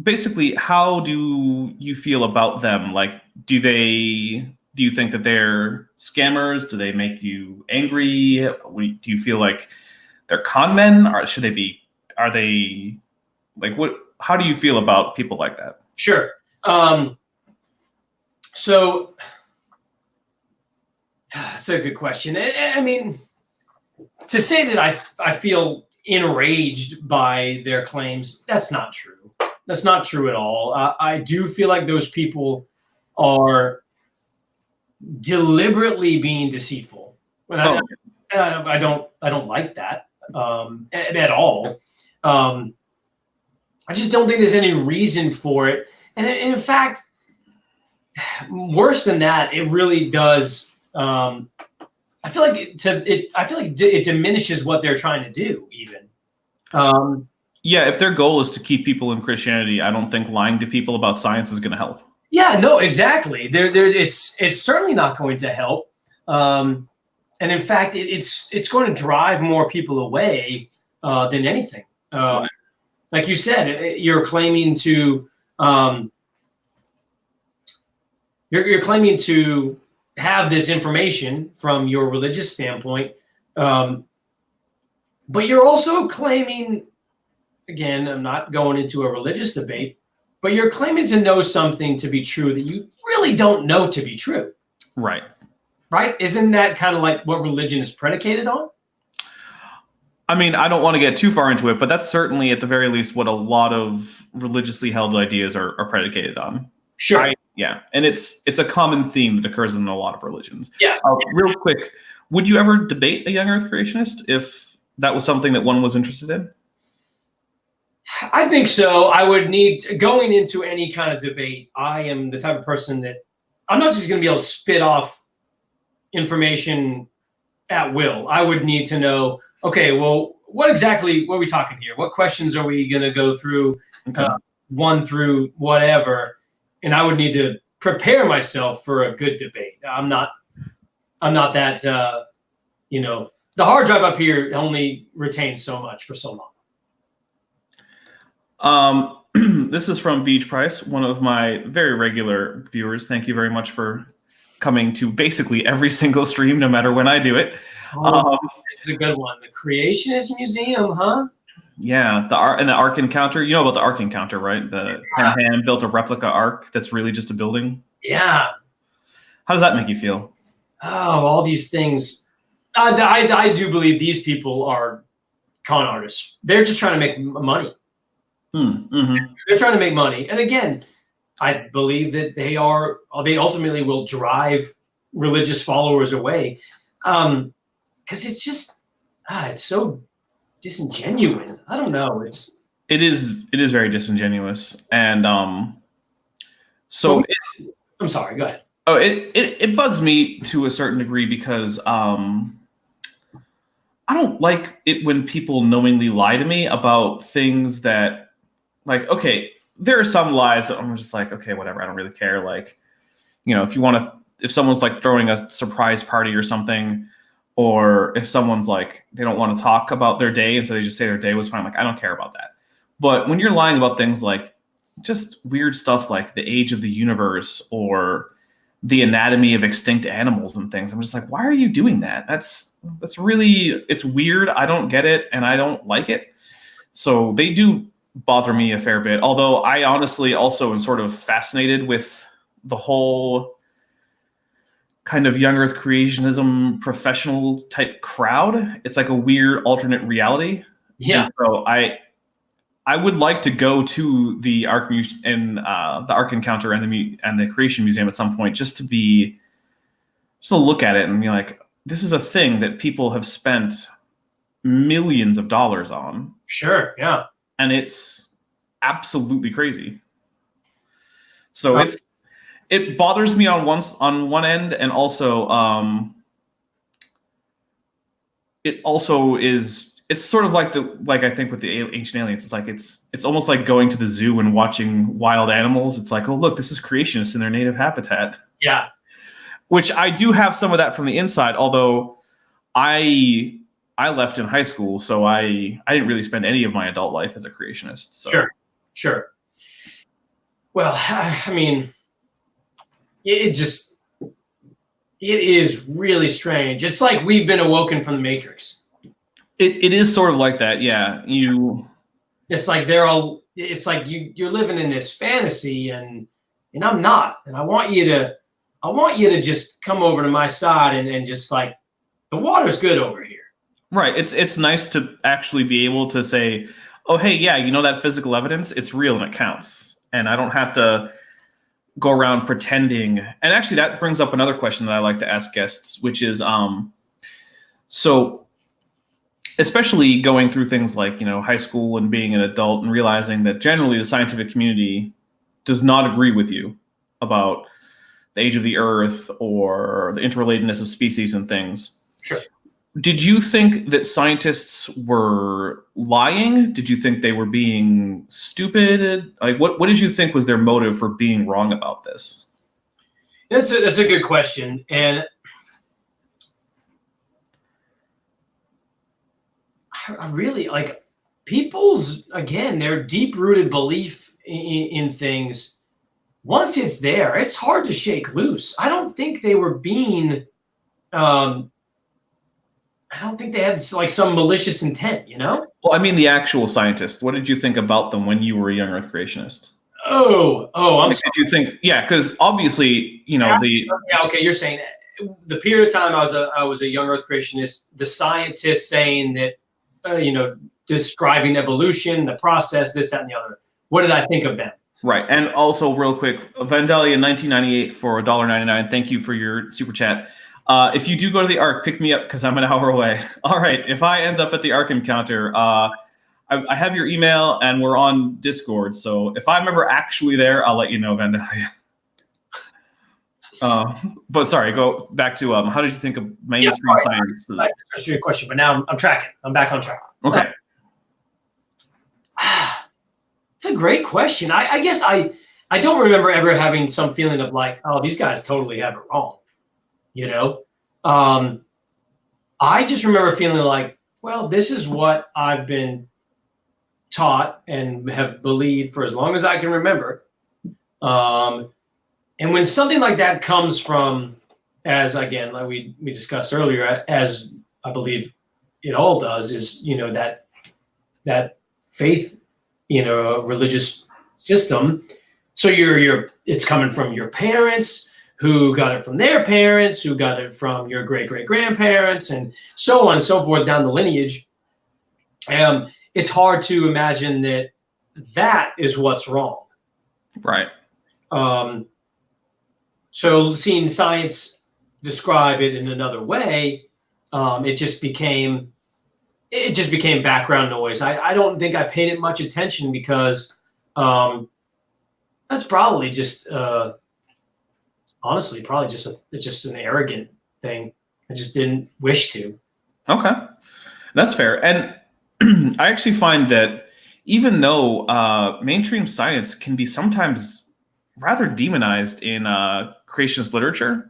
Basically, how do you feel about them? Like, do you think that they're scammers? Do they make you angry? Do you feel like they're con men? Or are they like, what, how do you feel about people like that? Sure. So that's a good question. I mean, to say that I feel enraged by their claims, that's not true. That's not true at all. I do feel like those people are deliberately being deceitful. I don't like that at all. I just don't think there's any reason for it. And in fact, worse than that, it really does. I feel like it diminishes what they're trying to do, even. Yeah, if their goal is to keep people in Christianity, I don't think lying to people about science is going to help. Yeah, no, exactly. It's certainly not going to help. And in fact, it's going to drive more people away than anything. Like you said, you're claiming to have this information from your religious standpoint, but you're also claiming, again, I'm not going into a religious debate, but you're claiming to know something to be true that you really don't know to be true. Right. right? Isn't that kind of like what religion is predicated on? I mean, I don't want to get too far into it, but that's certainly, at the very least, what a lot of religiously held ideas are predicated on. Sure. Yeah, and it's a common theme that occurs in a lot of religions. Yes. Real quick, would you ever debate a young Earth creationist if that was something that one was interested in? I think so. I would need, going into any kind of debate, I am the type of person that I'm not just going to be able to spit off information at will. I would need to know, okay, well, what are we talking here? What questions are we going to go through, Okay. one through whatever? And I would need to prepare myself for a good debate. I'm not that, the hard drive up here only retains so much for so long. This is from Beach Price, one of my very regular viewers. Thank you very much for coming to basically every single stream, no matter when I do it. This is a good one. The Creationist Museum, huh? Yeah, the Ark Encounter. You know about the Ark Encounter, right? The hand built a replica Ark that's really just a building. Yeah. How does that make you feel? Oh, all these things. I do believe these people are con artists. They're just trying to make money. Mm-hmm. They're trying to make money. And again, I believe that they ultimately will drive religious followers away. Because it's just, it's so disingenuous. I don't know. It is very disingenuous. And so I'm sorry, go ahead. Oh, it bugs me to a certain degree because I don't like it when people knowingly lie to me about things that, like, okay, there are some lies that I'm just like, okay, whatever, I don't really care. Like, if someone's like throwing a surprise party or something, or if someone's like, they don't want to talk about their day, and so they just say their day was fine, like, I don't care about that. But when you're lying about things like just weird stuff like the age of the universe or the anatomy of extinct animals and things, I'm just like, why are you doing that? That's really, it's weird. I don't get it, and I don't like it. So they do bother me a fair bit. Although I honestly also am sort of fascinated with the whole kind of young Earth creationism professional type crowd. It's like a weird alternate reality. Yeah. And so I would like to go to the Ark Encounter and the Creation Museum at some point, just to look at it and be like, this is a thing that people have spent millions of dollars on. Sure. Yeah. And it's absolutely crazy. So it bothers me on one end, and also it's sort of like I think with the ancient aliens, it's like it's almost like going to the zoo and watching wild animals. It's like, oh look, this is creationists in their native habitat. Yeah. Which I do have some of that from the inside, although I left in high school, so I didn't really spend any of my adult life as a creationist. So. Sure. Well, I mean, it is really strange. It's like we've been awoken from the Matrix. It is sort of like that, yeah. It's like it's like you're living in this fantasy, and I'm not. And I want you to just come over to my side and just like, the water's good over here. Right. It's nice to actually be able to say, oh, hey, yeah, that physical evidence, it's real and it counts. And I don't have to go around pretending. And actually, that brings up another question that I like to ask guests, which is, so especially going through things like, high school and being an adult and realizing that generally the scientific community does not agree with you about the age of the Earth or the interrelatedness of species and things. Sure. Did you think that scientists were lying? Did you think they were being stupid? Like, what did you think was their motive for being wrong about this? That's a good question. And I really like people's, again, their deep-rooted belief in things. Once it's there, it's hard to shake loose. I don't think they were being, I don't think they had like some malicious intent, Well, I mean, the actual scientists. What did you think about them when you were a young Earth creationist? I'm sorry. Did you think? Yeah, because obviously, Yeah, okay, you're saying the period of time I was a young Earth creationist, the scientists saying that, describing evolution, the process, this, that, and the other. What did I think of them? Right. And also, real quick, Vandalia 1998 for $1.99. Thank you for your super chat. If you do go to the Ark, pick me up because I'm an hour away. All right. If I end up at the Ark encounter, I have your email and we're on Discord. So if I'm ever actually there, I'll let you know, Vandalia. But sorry, go back to how did you think of mainstream science? I answered your question, but now I'm tracking. I'm back on track. Okay. It's a great question. I guess I don't remember ever having some feeling of like, oh, these guys totally have it wrong. I just remember feeling like, well, this is what I've been taught and have believed for as long as I can remember. And when something like that comes from, as again, like we discussed earlier, as I believe it all does, is that faith, religious system. So it's coming from your parents, who got it from their parents, who got it from your great-great-grandparents, and so on and so forth down the lineage. It's hard to imagine that is what's wrong. Right. So seeing science describe it in another way, it just became background noise. I don't think I paid it much attention because that's probably just honestly probably just an arrogant thing. I just didn't wish to. Okay, that's fair. And I actually find that even though mainstream science can be sometimes rather demonized in creationist literature,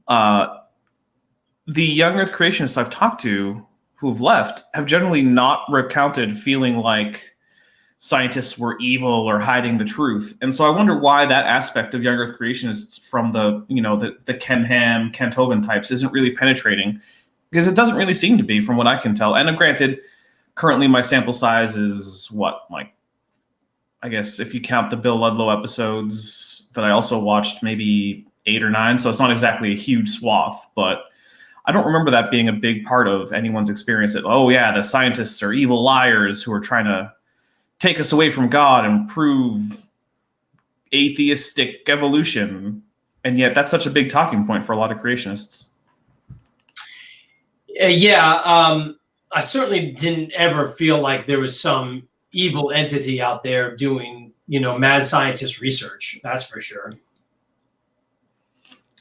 the young Earth creationists I've talked to who've left have generally not recounted feeling like scientists were evil or hiding the truth. And so I wonder why that aspect of young Earth creationists from the Ken Ham, Kent Hovind types isn't really penetrating, because it doesn't really seem to be from what I can tell. And granted, currently my sample size is I guess if you count the Bill Ludlow episodes that I also watched, maybe 8 or 9. So it's not exactly a huge swath, but I don't remember that being a big part of anyone's experience that, oh yeah, the scientists are evil liars who are trying to take us away from God and prove atheistic evolution. And yet that's such a big talking point for a lot of creationists. I certainly didn't ever feel like there was some evil entity out there doing, mad scientist research. That's for sure.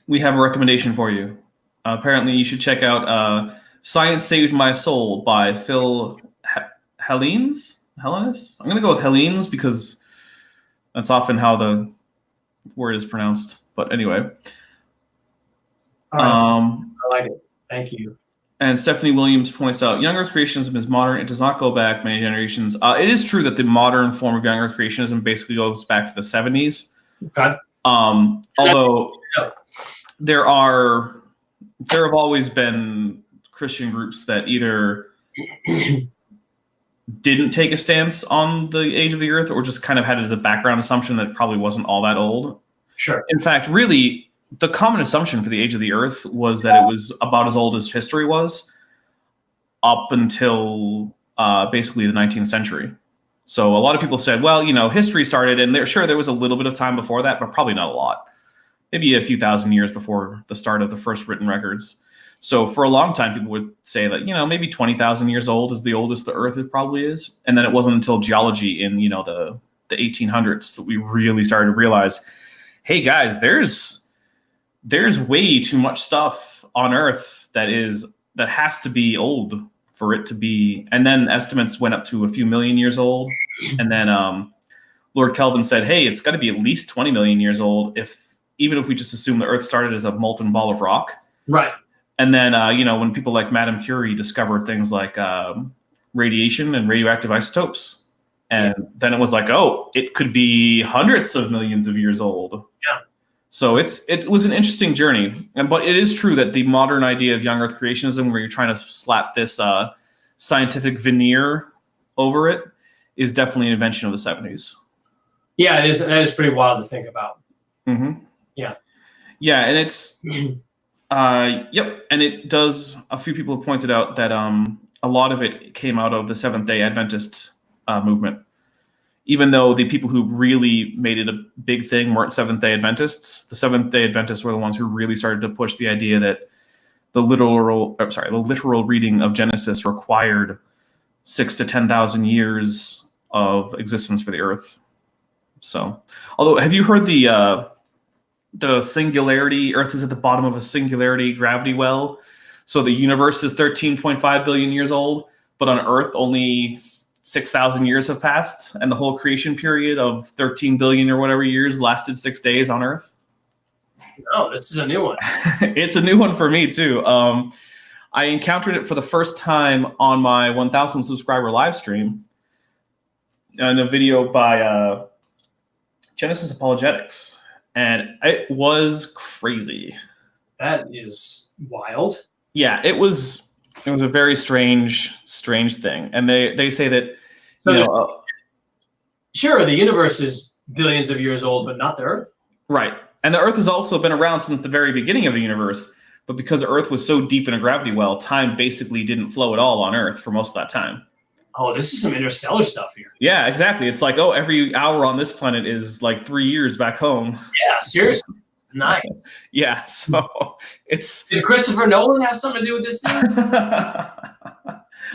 We have a recommendation for you. Apparently, you should check out Science Saved My Soul by Phil Hellenes? I'm going to go with Hellenes because that's often how the word is pronounced. But anyway. I like it. Thank you. And Stephanie Williams points out, young Earth creationism is modern. It does not go back many generations. It is true that the modern form of young Earth creationism basically goes back to the 70s. Okay. Although there have always been Christian groups that either didn't take a stance on the age of the Earth or just kind of had it as a background assumption that it probably wasn't all that old. Sure. In fact, really, the common assumption for the age of the Earth was that it was about as old as history was up until basically the 19th century. So a lot of people said, well, history started, and there was a little bit of time before that, but probably not a lot. Maybe a few thousand years before the start of the first written records. So for a long time, people would say that, maybe 20,000 years old is the oldest the Earth probably is. And then it wasn't until geology in, the 1800s that we really started to realize, hey guys, there's way too much stuff on Earth that has to be old for it to be. And then estimates went up to a few million years old. And then Lord Kelvin said, hey, it's got to be at least 20 million years old even if we just assume the Earth started as a molten ball of rock. Right. And then, when people like Madame Curie discovered things like radiation and radioactive isotopes, and then it was like, oh, it could be hundreds of millions of years old. Yeah. So it was an interesting journey. But it is true that the modern idea of young Earth creationism, where you're trying to slap this scientific veneer over it, is definitely an invention of the 70s. Yeah, that is pretty wild to think about. Mm-hmm. Yeah. Yeah, and it's Yep, and it does. A few people have pointed out that a lot of it came out of the Seventh-day Adventist movement. Even though the people who really made it a big thing weren't Seventh-day Adventists, the Seventh-day Adventists were the ones who really started to push the idea that the literal reading of Genesis required 6,000 to 10,000 years of existence for the Earth. So, although, have you heard the singularity? Earth is at the bottom of a singularity gravity well. So the universe is 13.5 billion years old, but on Earth only 6,000 years have passed, and the whole creation period of 13 billion or whatever years lasted 6 days on Earth. Oh, this is a new one. It's a new one for me too. I encountered it for the first time on my 1,000 subscriber live stream in a video by Genesis Apologetics, and it was crazy. That is wild. Yeah, it was a very strange thing, and they say that sure, the universe is billions of years old, but not the Earth. Right, and the Earth has also been around since the very beginning of the universe. But because Earth was so deep in a gravity well, time basically didn't flow at all on Earth for most of that time. Oh, this is some interstellar stuff here. Yeah, exactly. It's like, oh, every hour on this planet is like 3 years back home. Yeah, seriously. Nice. Yeah, so it's... Did Christopher Nolan have something to do with this thing?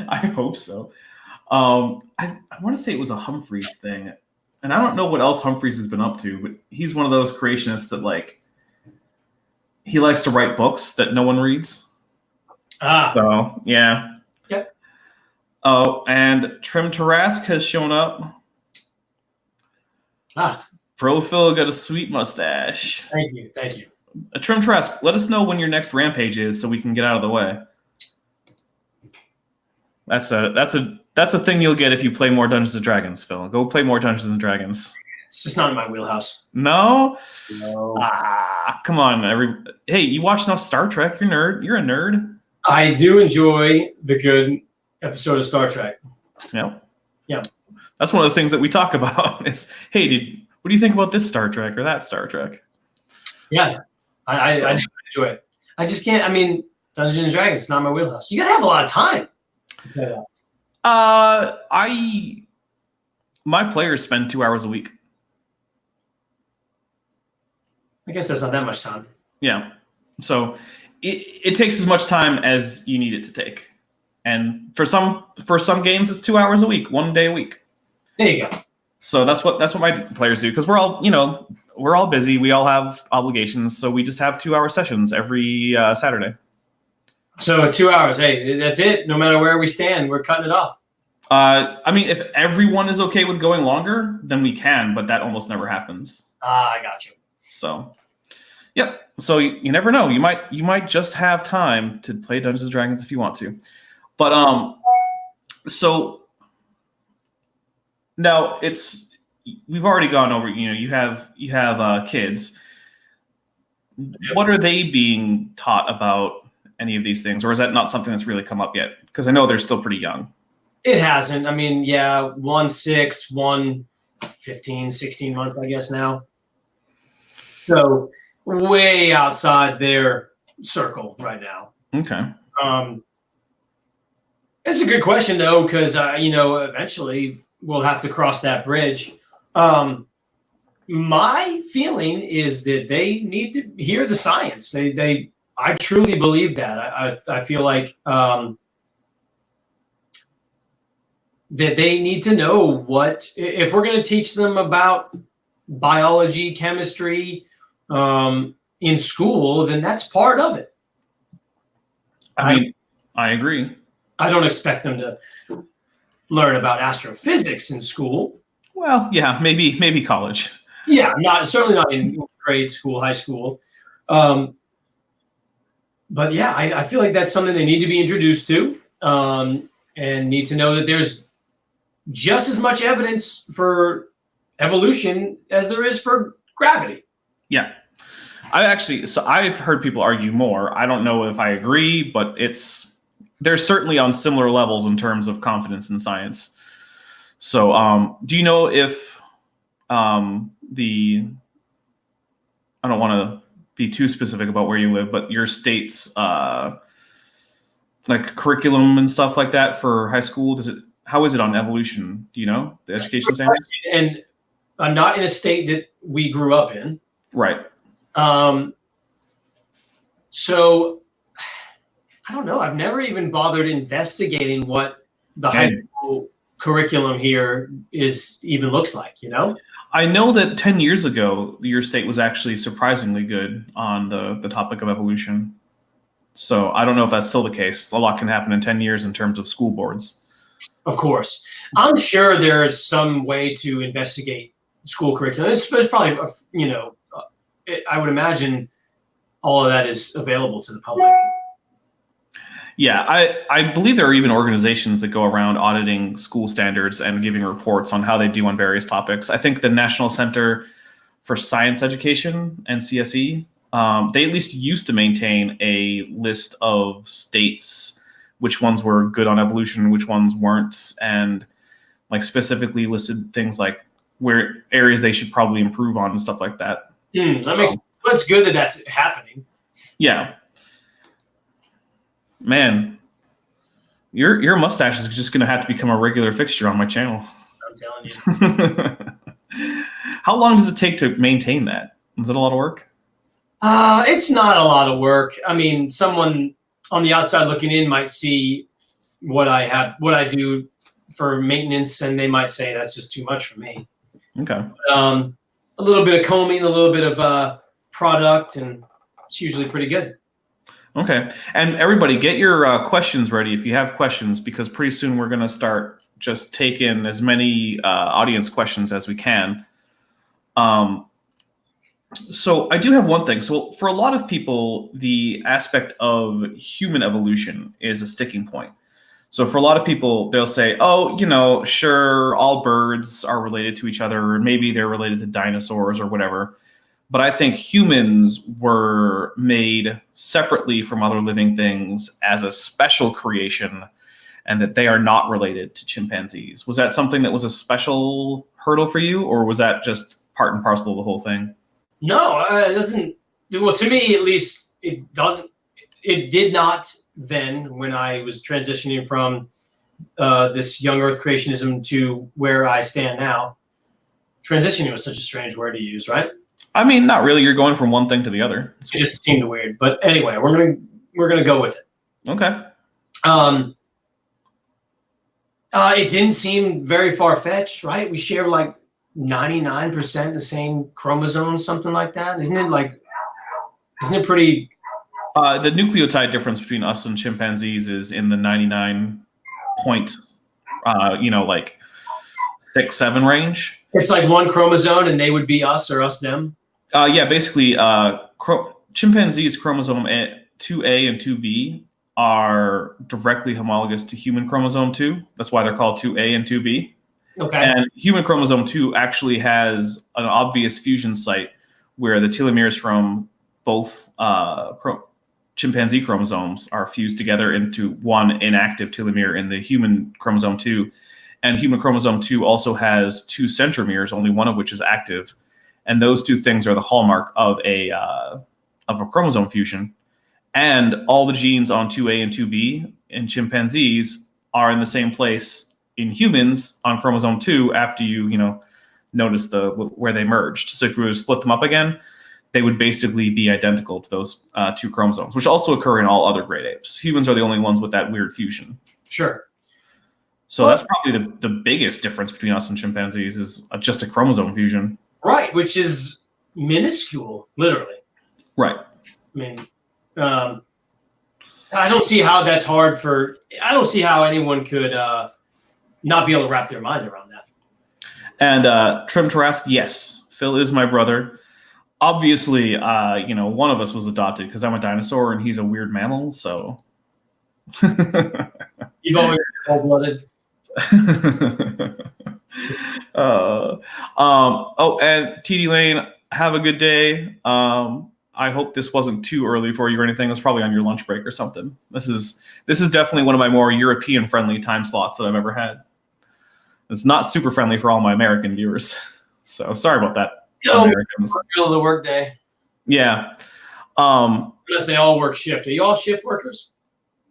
I hope so. I want to say it was a Humphreys thing. And I don't know what else Humphreys has been up to, but he's one of those creationists that, like, he likes to write books that no one reads. So, yeah. Yep. Oh, and Trim Tarask has shown up. Pro Phil got a sweet mustache. Thank you. Trim Tarask, let us know when your next rampage is so we can get out of the way. That's a thing you'll get if you play more Dungeons and Dragons, Phil. Go play more Dungeons and Dragons. It's just not in my wheelhouse. No? No. Come on. Hey, you watch enough Star Trek. You're a nerd. I do enjoy the good episode of Star Trek. Yeah. Yeah. That's one of the things that we talk about is, hey, what do you think about this Star Trek or that Star Trek? Yeah. I do enjoy it. I just can't, Dungeons and Dragons is not my wheelhouse. You gotta have a lot of time. My players spend 2 hours a week. I guess that's not that much time. Yeah. So it takes as much time as you need it to take. And for some games, it's 2 hours a week, 1 day a week. There you go. So that's what my players do, because we're all busy. We all have obligations. So we just have 2 hour sessions every Saturday. So 2 hours. Hey, that's it. No matter where we stand, we're cutting it off. If everyone is okay with going longer, then we can, but that almost never happens. I got you. So, yep. So you never know. You might just have time to play Dungeons and Dragons if you want to. But so now we've already gone over. You have kids. What are they being taught about any of these things, or is that not something that's really come up yet? Because I know they're still pretty young. It hasn't. One 6, one 15, 16 months, I guess now. So way outside their circle right now. Okay. That's a good question though, because eventually we'll have to cross that bridge. My feeling is that they need to hear the science. I truly believe that. I feel like that they need to know what, if we're going to teach them about biology, chemistry in school, then that's part of it. I agree. I don't expect them to learn about astrophysics in school. Well, yeah, maybe college. Yeah, certainly not in grade school, high school. But yeah, I feel like that's something they need to be introduced to, and need to know that there's just as much evidence for evolution as there is for gravity. Yeah. I've heard people argue more. I don't know if I agree, but they're certainly on similar levels in terms of confidence in science. So, do you know if I don't want to be too specific about where you live, but your state's like curriculum and stuff like that for high school, how is it on evolution? Do you know the education standards? And I'm not in a state that we grew up in. Right. So I don't know. I've never even bothered investigating what the high school curriculum here even looks like, you know? I know that 10 years ago, your state was actually surprisingly good on the topic of evolution. So I don't know if that's still the case. A lot can happen in 10 years in terms of school boards. Of course. I'm sure there's some way to investigate school curriculum. There's probably, I would imagine all of that is available to the public. Yeah, I believe there are even organizations that go around auditing school standards and giving reports on how they do on various topics. I think the National Center for Science Education, NCSE, they at least used to maintain a list of states, which ones were good on evolution, which ones weren't, and like specifically listed things like where areas they should probably improve on and stuff like that. That's good that that's happening. Yeah. Man, your mustache is just going to have to become a regular fixture on my channel. I'm telling you. How long does it take to maintain that? Is it a lot of work? It's not a lot of work. I mean, someone on the outside looking in might see what I do for maintenance, and they might say that's just too much for me. Okay. A little bit of combing, a little bit of product, and it's usually pretty good. Okay. And everybody, get your questions ready if you have questions, because pretty soon we're going to start just taking as many audience questions as we can. So I do have one thing. So for a lot of people, the aspect of human evolution is a sticking point. So for a lot of people, they'll say, oh, sure, all birds are related to each other, or maybe they're related to dinosaurs or whatever. But I think humans were made separately from other living things as a special creation, and that they are not related to chimpanzees. Was that something that was a special hurdle for you, or was that just part and parcel of the whole thing? No, it doesn't. Well, to me, at least, it doesn't. It did not then, when I was transitioning from this young Earth creationism to where I stand now. Transitioning was such a strange word to use, right? I mean, not really. You're going from one thing to the other. It just seemed weird. But anyway, we're gonna go with it. Okay. It didn't seem very far-fetched, right? We share like 99% the same chromosomes, something like that. Isn't it pretty? The nucleotide difference between us and chimpanzees is in the 99 point, like 6, 7 range. It's like one chromosome, and they would be us or us them. Yeah, basically, chimpanzees' chromosome 2A and 2B are directly homologous to human chromosome 2. That's why they're called 2A and 2B. Okay. And human chromosome 2 actually has an obvious fusion site where the telomeres from both chimpanzee chromosomes are fused together into one inactive telomere in the human chromosome 2. And human chromosome 2 also has 2 centromeres, only one of which is active. And those two things are the hallmark of a chromosome fusion. And all the genes on 2A and 2B in chimpanzees are in the same place in humans on chromosome 2 after you notice where they merged. So if we were to split them up again, they would basically be identical to those 2 chromosomes, which also occur in all other great apes. Humans are the only ones with that weird fusion. Sure. So that's probably the biggest difference between us and chimpanzees is just a chromosome fusion. Right, which is minuscule, literally. Right. I mean, I don't see how that's hard I don't see how anyone could not be able to wrap their mind around that. And Trim Tarask, yes, Phil is my brother. Obviously, one of us was adopted because I'm a dinosaur and he's a weird mammal, so. You've always been cold-blooded. And TD Lane, have a good day. I hope this wasn't too early for you or anything. It's probably on your lunch break or something. This is definitely one of my more European friendly time slots that I've ever had. It's not super friendly for all my American viewers. So sorry about that. Middle of the work day. Yeah. Unless they all work shift. Are you all shift workers?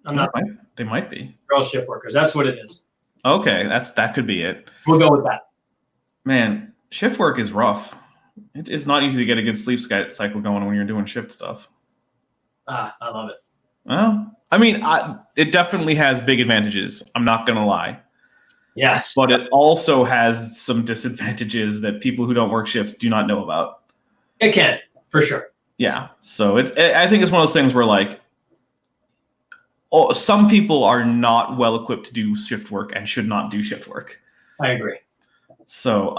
I'm not. They might be. They're all shift workers. That's what it is. Okay, that could be it. We'll go with that. Man, shift work is rough. It is not easy to get a good sleep cycle going when you're doing shift stuff. I love it. Well, I mean, it definitely has big advantages. I'm not going to lie. Yes. But it also has some disadvantages that people who don't work shifts do not know about. It can, for sure. Yeah. So I think it's one of those things where, like, some people are not well equipped to do shift work and should not do shift work. I agree. So,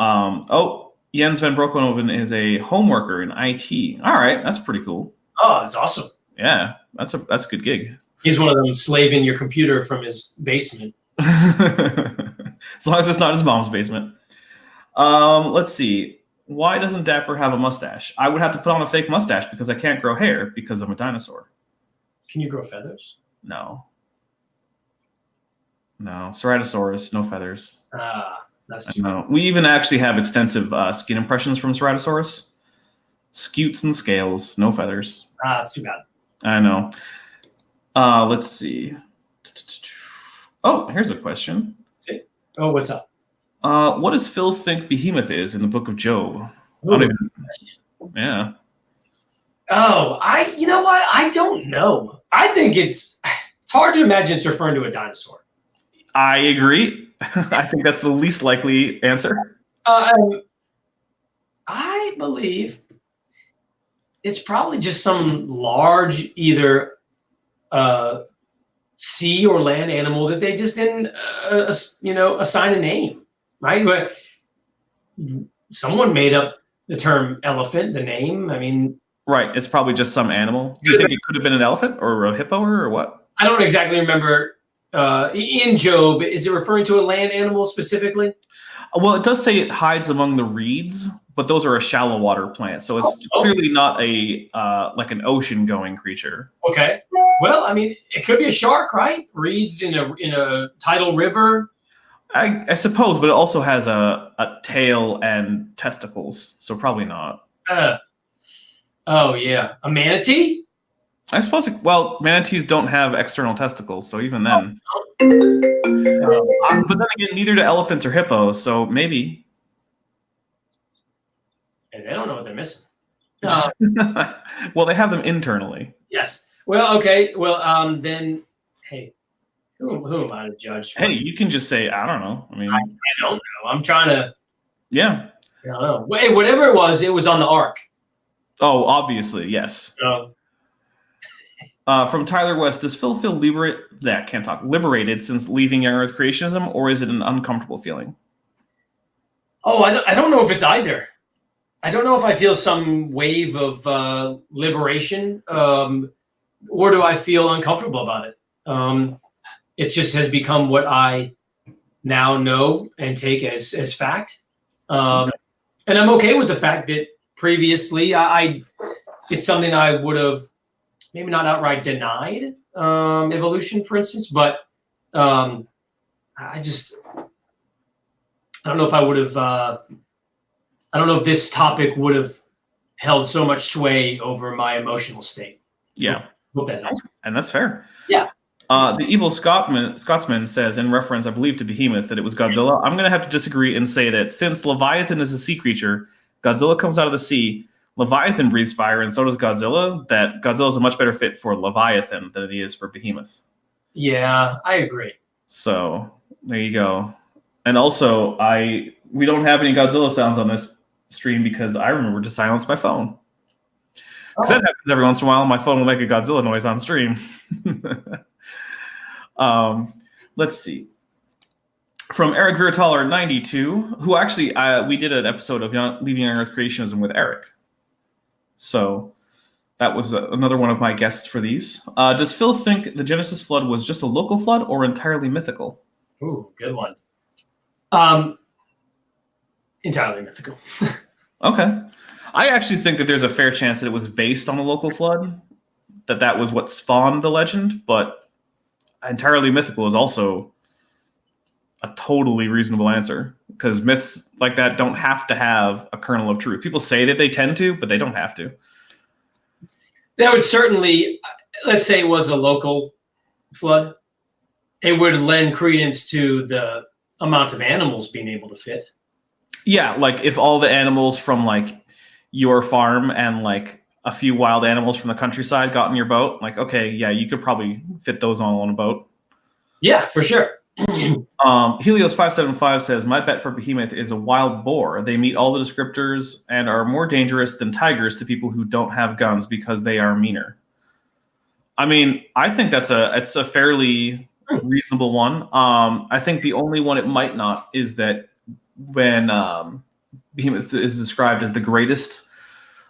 Jens van Broekhoven is a home worker in IT. All right, that's pretty cool. Oh, that's awesome. Yeah, that's a good gig. He's one of them slaving your computer from his basement. As long as it's not his mom's basement. Let's see. Why doesn't Dapper have a mustache? I would have to put on a fake mustache because I can't grow hair because I'm a dinosaur. Can you grow feathers? No. Ceratosaurus, no feathers. That's too No. We even actually have extensive skin impressions from Ceratosaurus. Scutes and scales, no feathers. that's too bad. I know. Let's see. Oh, here's a question. Oh, what's up? What does Phil think Behemoth is in the Book of Job? Yeah. Oh, you know what? I don't know. I think it's hard to imagine it's referring to a dinosaur. I agree. I think that's the least likely answer. I believe it's probably just some large either sea or land animal that they just didn't assign a name, right? But someone made up the term elephant, the name. I mean, right, it's probably just some animal. Do you think it could have been an elephant or a hippo or what? I don't exactly remember. In Job, is it referring to a land animal specifically? Well, it does say it hides among the reeds, but those are a shallow water plant, so it's clearly not a like an ocean going creature. Okay. Well, I mean, it could be a shark, right? Reeds in a tidal river. I suppose, but it also has a tail and testicles, so probably not. Oh yeah, a manatee. I suppose. Manatees don't have external testicles, so even then. But then again, neither do elephants or hippos, so maybe. And they don't know what they're missing. Well, they have them internally. Yes. Well, okay. Well, then, hey, who am I to judge? Hey, you can just say, I don't know. I mean, I don't know. I'm trying to. Yeah. I don't know. Hey, whatever it was on the ark. Oh, obviously, yes. From Tyler West, does Phil feel liberated since leaving Young Earth Creationism, or is it an uncomfortable feeling? Oh, I don't know if it's either. I don't know if I feel some wave of liberation, or do I feel uncomfortable about it? It just has become what I now know and take as fact. And I'm okay with the fact that previously it's something I would have maybe not outright denied evolution, for instance, but I don't know if I would have. I don't know if this topic would have held so much sway over my emotional state. Yeah, hope that helps. And that's fair. Yeah. The evil Scotsman says, in reference, I believe, to Behemoth, that it was Godzilla. I'm going to have to disagree and say that since Leviathan is a sea creature, Godzilla comes out of the sea. Leviathan breathes fire, and so does Godzilla. That Godzilla is a much better fit for Leviathan than it is for Behemoth. Yeah, I agree. So there you go. And also, we don't have any Godzilla sounds on this stream because I remember to silence my phone. Because that happens every once in a while. My phone will make a Godzilla noise on stream. Let's see. From Eric Virataler 92, who actually we did an episode of Leaving Young Earth Creationism with Eric. So that was another one of my guests for these. Does Phil think the Genesis flood was just a local flood or entirely mythical? Ooh, good one. Entirely mythical. Okay. I actually think that there's a fair chance that it was based on a local flood, that was what spawned the legend, but entirely mythical is also a totally reasonable answer, because myths like that don't have to have a kernel of truth. People say that they tend to, but they don't have to. That would certainly, let's say it was a local flood, it would lend credence to the amount of animals being able to fit. Yeah, like if all the animals from like your farm and like a few wild animals from the countryside got in your boat, like, okay, yeah, you could probably fit those all on a boat. Yeah, for sure. Helios575 says, my bet for behemoth is a wild boar. They meet all the descriptors and are more dangerous than tigers to people who don't have guns because they are meaner. I mean, I think it's a fairly reasonable one. I think the only one it might not is that when behemoth is described as the greatest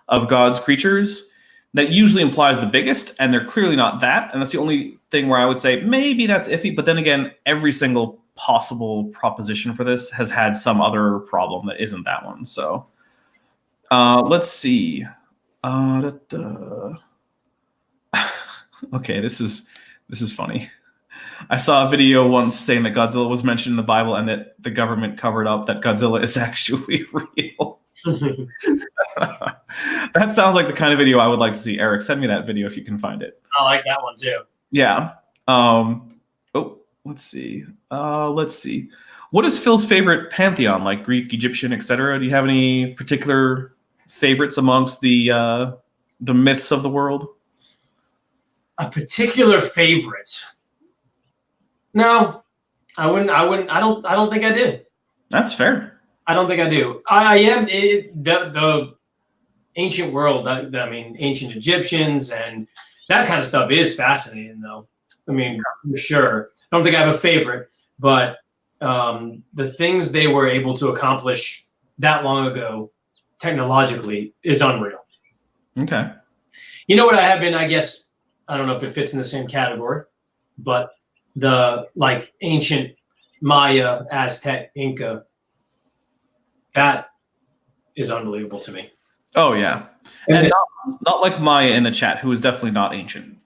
of God's creatures, that usually implies the biggest, and they're clearly not that. And that's the only thing where I would say maybe that's iffy. But then again, every single possible proposition for this has had some other problem that isn't that one. So let's see. Okay, this is funny. I saw a video once saying that Godzilla was mentioned in the Bible and that the government covered up that Godzilla is actually real. That sounds like the kind of video I would like to see. Eric, send me that video if you can find it. I like that one too. Yeah. Let's see. What is Phil's favorite pantheon, like Greek, Egyptian, etc.? Do you have any particular favorites amongst the myths of the world? A particular favorite? No, I wouldn't. I don't think I do. That's fair. I don't think I do. I am the ancient world. I mean, ancient Egyptians and that kind of stuff is fascinating, though. I mean, for sure. I don't think I have a favorite, but the things they were able to accomplish that long ago, technologically, is unreal. Okay. You know what I have been? I guess I don't know if it fits in the same category, but the like ancient Maya, Aztec, Inca, that is unbelievable to me. Oh yeah, and not like Maya in the chat, who is definitely not ancient.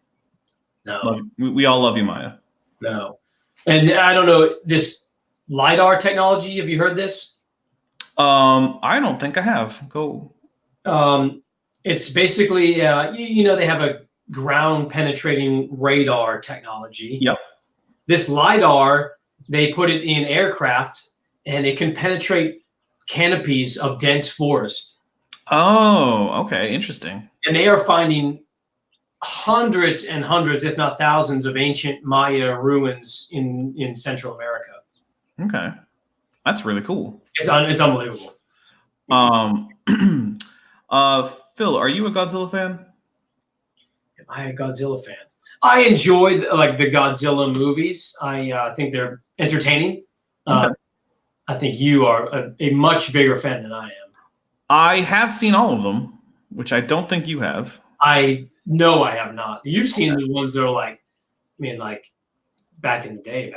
No, we all love you, Maya. No, and I don't know this LiDAR technology. Have you heard this? I don't think I have. Go. It's basically you know they have a ground penetrating radar technology. Yep. This LiDAR, they put it in aircraft and it can penetrate canopies of dense forest. Oh, okay. Interesting. And they are finding hundreds and hundreds, if not thousands, of ancient Maya ruins in Central America. Okay. That's really cool. It's unbelievable. Phil, are you a Godzilla fan? Am I a Godzilla fan? I enjoy the Godzilla movies. I think they're entertaining. Okay. I think you are a much bigger fan than I am. I have seen all of them, which I don't think you have. I know I have not. You've seen the ones that are like back in the day.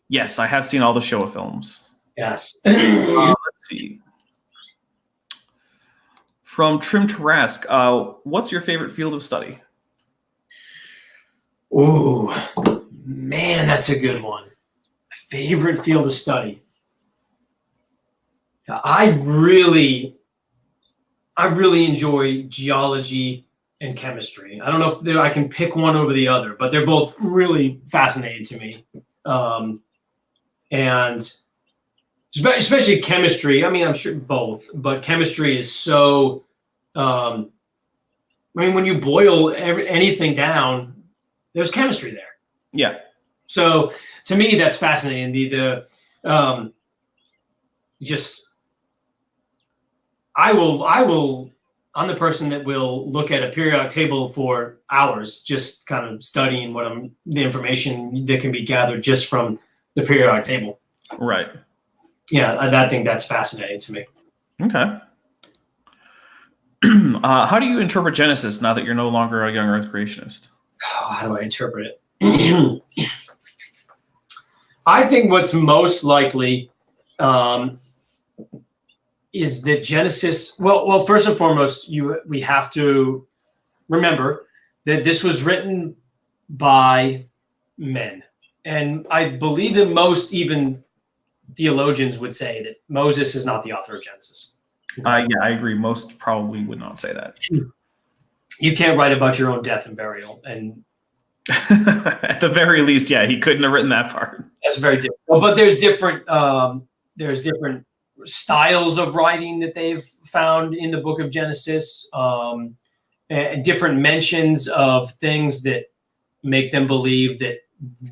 Yes, I have seen all the Showa films. Yes. Let's see. From Trim to Rask, what's your favorite field of study? Ooh, man, that's a good one. My favorite field of study. I really enjoy geology and chemistry. I don't know if I can pick one over the other, but they're both really fascinating to me. And especially chemistry. I mean, I'm sure both, but chemistry is so. I mean, when you boil anything down, there's chemistry there. Yeah. So to me, that's fascinating. I'm the person that will look at a periodic table for hours, just kind of studying the information that can be gathered just from the periodic table. Right. Yeah, I think that's fascinating to me. Okay. How do you interpret Genesis now that you're no longer a young Earth creationist? Oh, how do I interpret it? I think what's most likely is that Genesis. Well, first and foremost, we have to remember that this was written by men, and I believe that most even theologians would say that Moses is not the author of Genesis. Yeah, I agree. Most probably would not say that. you can't write about your own death and burial, and at the very least, yeah, he couldn't have written that part. that's very different. But there's different styles of writing that they've found in the book of Genesis, and different mentions of things that make them believe that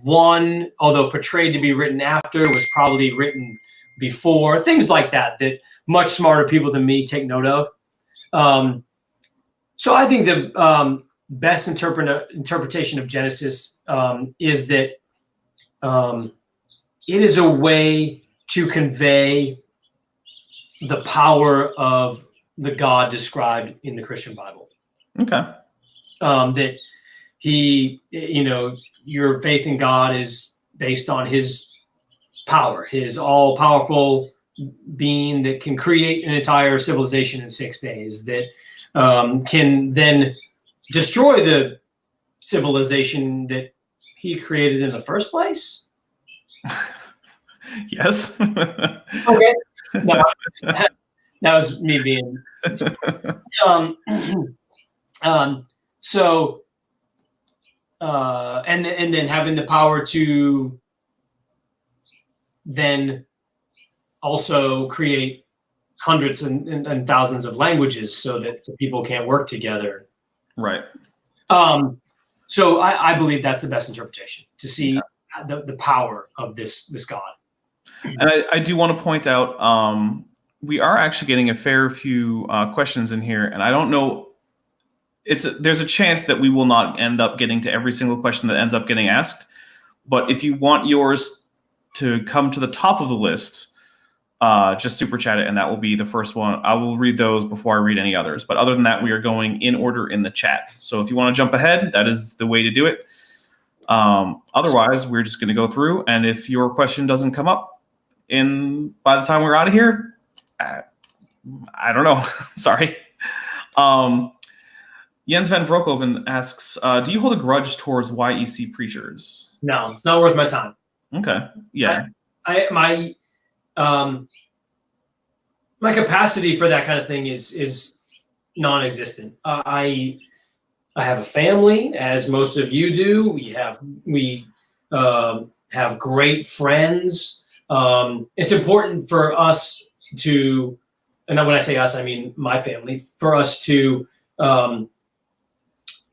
one, although portrayed to be written after, was probably written before. Things like that that much smarter people than me take note of. So I think the best interpretation of Genesis is that it is a way to convey the power of the God described in the Christian Bible. Okay. That he, your faith in God is based on his power, his all-powerful being that can create an entire civilization in 6 days, that can then destroy the civilization that he created in the first place. Yes. Okay. No, that was me being. And then having the power to then also create hundreds and thousands of languages so that the people can't work together. Right. So I believe that's the best interpretation, to see the power of this God. And I do want to point out, we are actually getting a fair few questions in here, and I don't know. There's a chance that we will not end up getting to every single question that ends up getting asked. But if you want yours to come to the top of the list, just super chat it, and that will be the first one. I will read those before I read any others. But other than that, we are going in order in the chat. So if you want to jump ahead, that is the way to do it. Otherwise, we're just going to go through, and if your question doesn't come up by the time we're out of here, I don't know. Sorry. Jens van Broekhoven asks, do you hold a grudge towards YEC preachers? No, it's not worth my time. Okay. Yeah. My capacity for that kind of thing is non-existent. I have a family, as most of you do. We have great friends. It's important for us to, and when I say us, I mean my family, for us to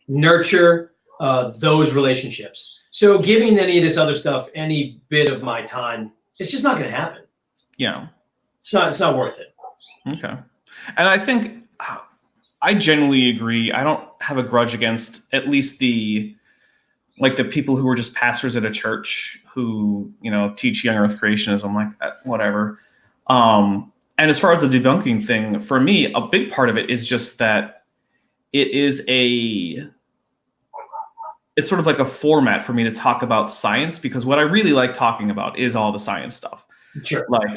nurture those relationships. So giving any of this other stuff any bit of my time, it's just not going to happen. Yeah. It's not worth it. Okay. And I think I genuinely agree. I don't have a grudge against at least the people who are just pastors at a church who, teach young earth creationism, like whatever. And as far as the debunking thing, for me, a big part of it is just that it's sort of like a format for me to talk about science, because what I really like talking about is all the science stuff. Sure. Like,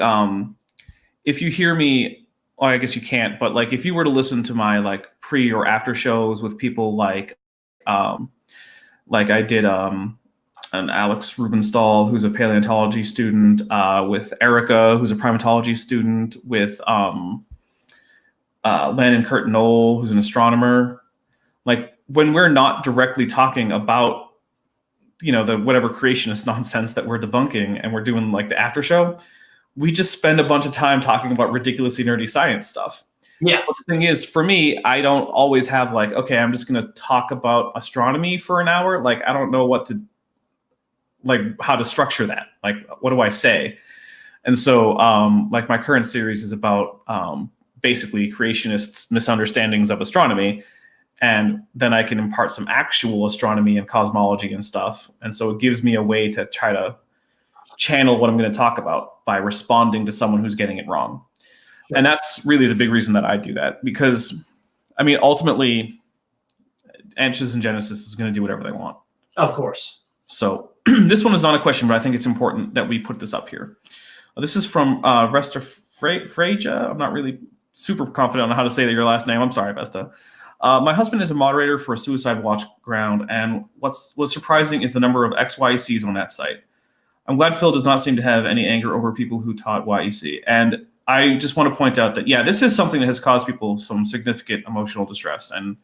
if you hear me, well, I guess you can't, but like if you were to listen to my like pre or after shows with people like I did an Alex Rubenstahl, who's a paleontology student, with Erica, who's a primatology student, with Landon Kurt Knoll, who's an astronomer. Like when we're not directly talking about, the whatever creationist nonsense that we're debunking, and we're doing like the after show, we just spend a bunch of time talking about ridiculously nerdy science stuff. Yeah. But the thing is, for me, I don't always have like, okay, I'm just going to talk about astronomy for an hour. Like, I don't know how to structure that. Like, what do I say? And so, like my current series is about basically creationists' misunderstandings of astronomy. And then I can impart some actual astronomy and cosmology and stuff. And so it gives me a way to try to channel what I'm going to talk about by responding to someone who's getting it wrong. Sure. And that's really the big reason that I do that, because I mean, ultimately Answers in Genesis is going to do whatever they want. Of course. So this one is not a question, but I think it's important that we put this up here. This is from Vesta Freja. I'm not really super confident on how to say your last name. I'm sorry, Vesta. My husband is a moderator for a suicide watch ground, and what's surprising is the number of ex-YECs on that site. I'm glad Phil does not seem to have any anger over people who taught YEC. And I just want to point out that, yeah, this is something that has caused people some significant emotional distress. And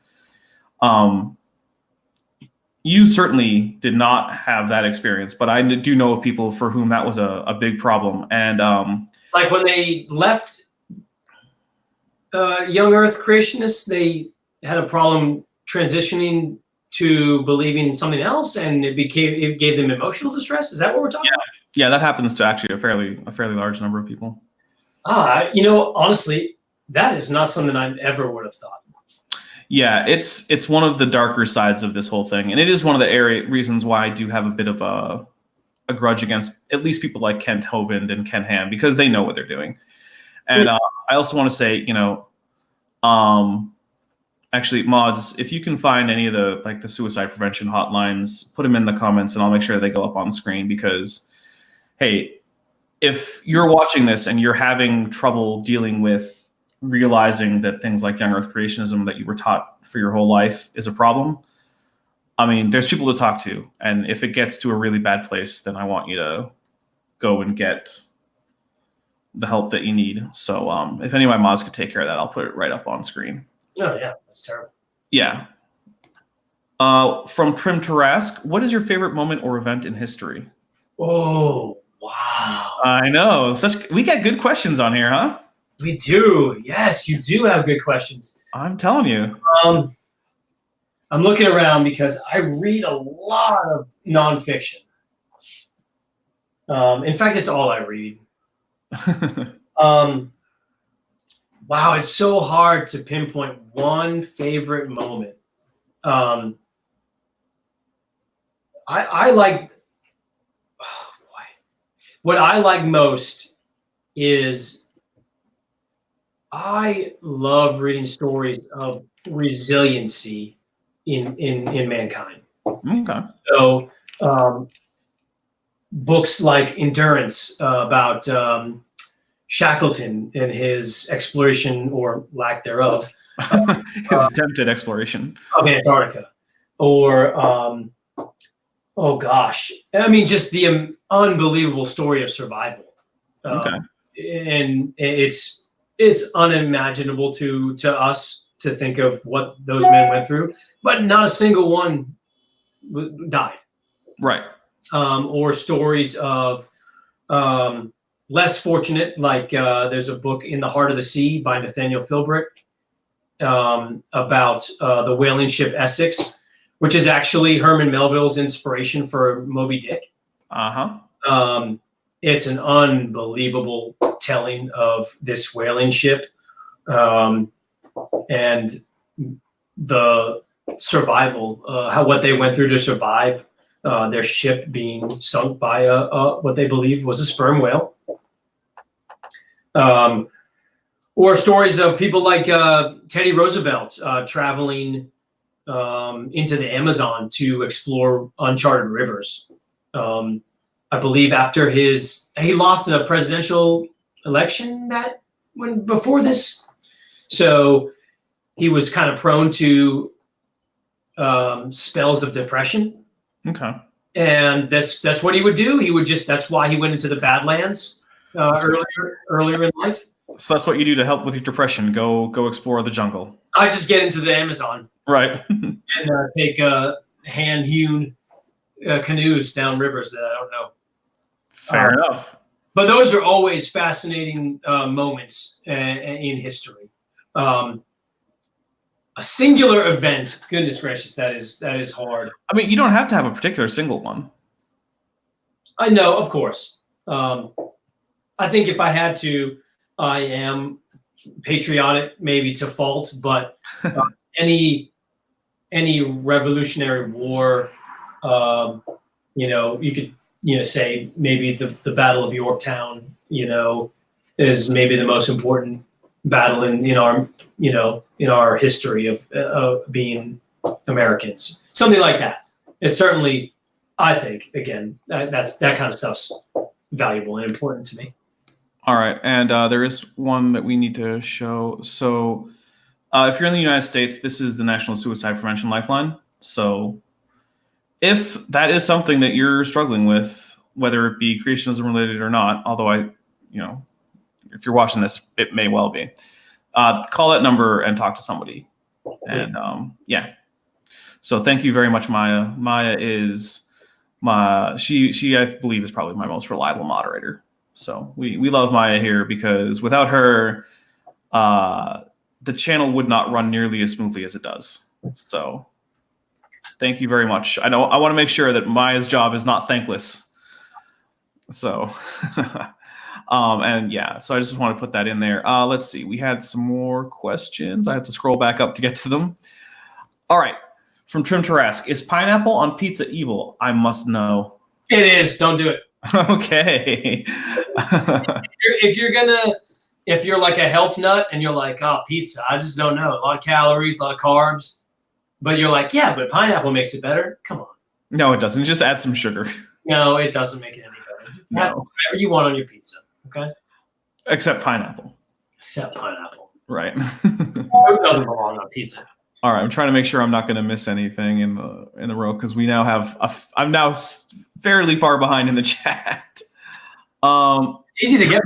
You certainly did not have that experience, but I do know of people for whom that was a big problem. And like when they left young Earth creationists, they had a problem transitioning to believing something else, and it gave them emotional distress. Is that what we're talking about? Yeah, that happens to actually a fairly large number of people. Honestly, that is not something I ever would have thought. Yeah, it's one of the darker sides of this whole thing, and it is one of the reasons why I do have a bit of a grudge against at least people like Kent Hovind and Ken Ham, because they know what they're doing. And I also want to say, actually, mods, if you can find any of the suicide prevention hotlines, put them in the comments, and I'll make sure they go up on the screen. Because, hey, if you're watching this and you're having trouble dealing with realizing that things like young Earth creationism that you were taught for your whole life is a problem, I mean, there's people to talk to. And if it gets to a really bad place, then I want you to go and get the help that you need. So if any of my mods could take care of that, I'll put it right up on screen. Oh, yeah, that's terrible. Yeah. From Trim Tarask, what is your favorite moment or event in history? Oh, wow. I know. We got good questions on here, huh? We do. Yes, you do have good questions. I'm telling you. I'm looking around because I read a lot of nonfiction. In fact, it's all I read. Wow, it's so hard to pinpoint one favorite moment. I like, oh boy, what I like most is I love reading stories of resiliency in mankind. Okay. So books like Endurance about Shackleton and his exploration or lack thereof. His attempted exploration of Antarctica. Or, oh gosh, I mean, just the unbelievable story of survival. Okay. And it's unimaginable to us to think of what those men went through, but not a single one died. Right. Or stories of less fortunate, like there's a book, In the Heart of the Sea by Nathaniel Philbrick, about the whaling ship Essex, which is actually Herman Melville's inspiration for Moby Dick. It's an unbelievable telling of this whaling ship and the survival, what they went through to survive their ship being sunk by what they believe was a sperm whale. Or stories of people like Teddy Roosevelt traveling into the Amazon to explore uncharted rivers. I believe after he lost a presidential election before this, so he was kind of prone to spells of depression. Okay. And that's what he would do. That's why he went into the Badlands earlier in life. So that's what you do to help with your depression. Go explore the jungle. I just get into the Amazon. Right. And take hand-hewn canoes down rivers that I don't know. Fair enough. But those are always fascinating moments in history. A singular event, goodness gracious, that is hard. I mean, you don't have to have a particular single one. I know, of course. I think if I had to, I am patriotic, maybe to fault, but any Revolutionary War, you could say maybe the Battle of Yorktown, is maybe the most important battle in our history of being Americans, something like that. It's certainly, I think, again, that kind of stuff's valuable and important to me. All right, and there is one that we need to show. So if you're in the United States, this is the National Suicide Prevention Lifeline. So if that is something that you're struggling with, whether it be creationism related or not, although if you're watching this, it may well be, call that number and talk to somebody. And yeah. So thank you very much, Maya. Maya is she I believe is probably my most reliable moderator. So we love Maya here because without her, the channel would not run nearly as smoothly as it does. So thank you very much. I want to make sure that Maya's job is not thankless. So, and yeah, so I just want to put that in there. Let's see. We had some more questions. I have to scroll back up to get to them. All right. From Trim Tarask, is pineapple on pizza evil? I must know. It is. Don't do it. Okay. If you're like a health nut and you're like, oh, pizza, I just don't know. A lot of calories, a lot of carbs. But you're like, yeah, but pineapple makes it better. Come on. No, it doesn't. Just add some sugar. No, it doesn't make it any better. Just have whatever you want on your pizza. Okay. Except pineapple. Except pineapple. Right. It doesn't belong on pizza. All right, I'm trying to make sure I'm not going to miss anything in the row because we now have I'm now fairly far behind in the chat. It's easy to get.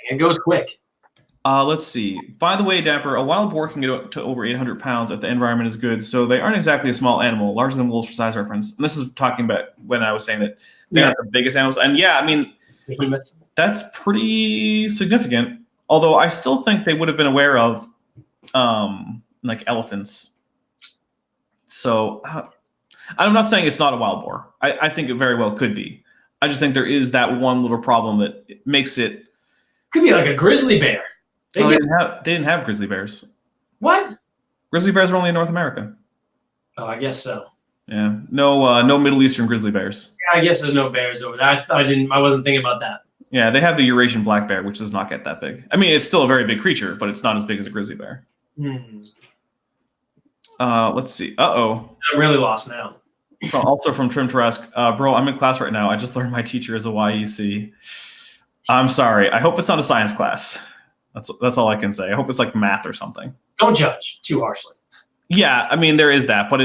It goes quick. Let's see. By the way, Dapper, a wild boar can get up to over 800 pounds if the environment is good. So they aren't exactly a small animal, larger than wolves for size reference. And this is talking about when I was saying that they're not the biggest animals. And yeah, I mean, that's pretty significant. Although I still think they would have been aware of like elephants. So I'm not saying it's not a wild boar. I think it very well could be. I just think there is that one little problem that makes it. Could be like a grizzly bear. They didn't have grizzly bears. What? Grizzly bears are only in North America. Oh, I guess so. Yeah, no Middle Eastern grizzly bears. Yeah, I guess there's no bears over there. I wasn't thinking about that. Yeah, they have the Eurasian black bear, which does not get that big. I mean, it's still a very big creature, but it's not as big as a grizzly bear. Let's see. Uh-oh. I'm really lost now. Also from Trim Tarask, bro, I'm in class right now. I just learned my teacher is a YEC. I'm sorry. I hope it's not a science class. That's all I can say. I hope it's like math or something. Don't judge too harshly. Yeah, I mean, there is that, but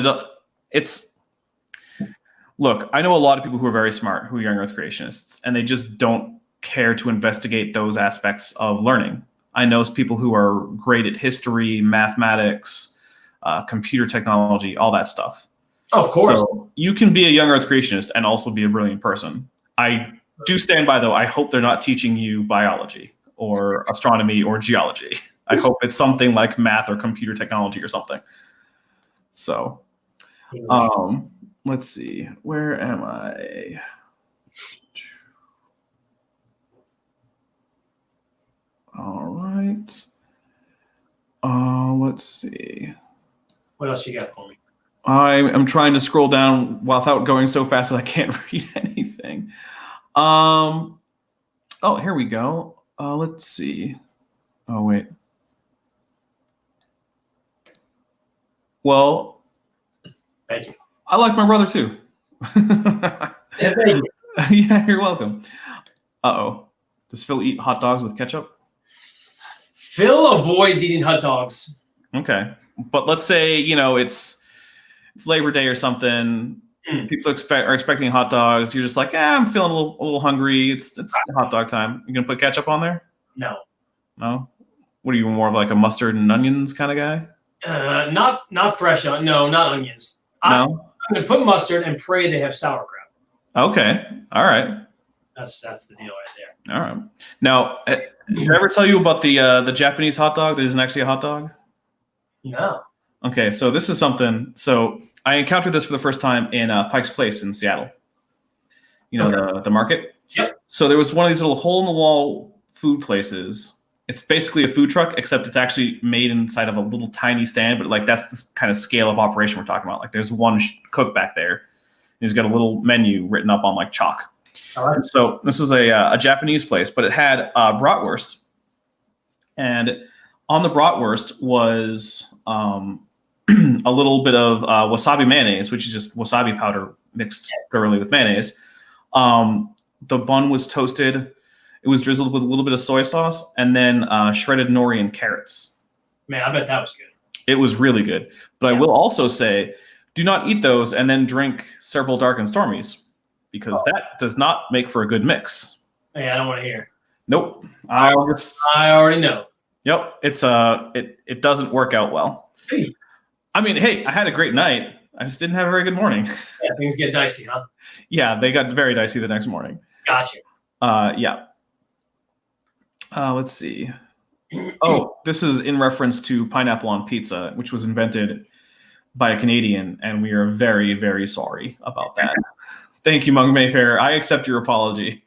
it's... Look, I know a lot of people who are very smart, who are young earth creationists, and they just don't care to investigate those aspects of learning. I know people who are great at history, mathematics, computer technology, all that stuff. Oh, of course. So you can be a young earth creationist and also be a brilliant person. I do stand by, though, I hope they're not teaching you biology or astronomy or geology. I hope it's something like math or computer technology or something. So, let's see. Where am I? All right. Let's see. What else you got for me? I'm trying to scroll down without going so fast that I can't read anything. Oh, here we go. Let's see. Oh, wait. Well, Thank you. I like my brother too. Thank you. Yeah, you're welcome. Uh-oh. Does Phil eat hot dogs with ketchup? Phil avoids eating hot dogs. Okay. But let's say, it's Labor Day or something. People are expecting hot dogs. You're just like, I'm feeling a little hungry. It's hot dog time. You gonna put ketchup on there? No. No? What are you, more of like a mustard and onions kind of guy? Not fresh. No, not onions. No? I'm gonna put mustard and pray they have sauerkraut. Okay. All right. That's the deal right there. All right. Now, did I ever tell you about the Japanese hot dog that isn't actually a hot dog? No. Okay, so this is something. So I encountered this for the first time in Pike's Place in Seattle. The market. Yep. So there was one of these little hole-in-the-wall food places. It's basically a food truck, except it's actually made inside of a little tiny stand. But like that's the kind of scale of operation we're talking about. Like there's one cook back there. He's got a little menu written up on like chalk. All right. So this was a Japanese place, but it had bratwurst, and on the bratwurst was a little bit of wasabi mayonnaise, which is just wasabi powder mixed thoroughly with mayonnaise. The bun was toasted. It was drizzled with a little bit of soy sauce, and then shredded nori and carrots. Man, I bet that was good. It was really good. But I will also say, do not eat those and then drink several dark and stormies, because that does not make for a good mix. Hey, I don't want to hear. Nope. I already know. Yep. It's it doesn't work out well. Hey. I mean, hey, I had a great night. I just didn't have a very good morning. Yeah, things get dicey, huh? Yeah, they got very dicey the next morning. Gotcha. Yeah. Let's see. Oh, this is in reference to pineapple on pizza, which was invented by a Canadian, and we are very, very sorry about that. Thank you, Mung Mayfair. I accept your apology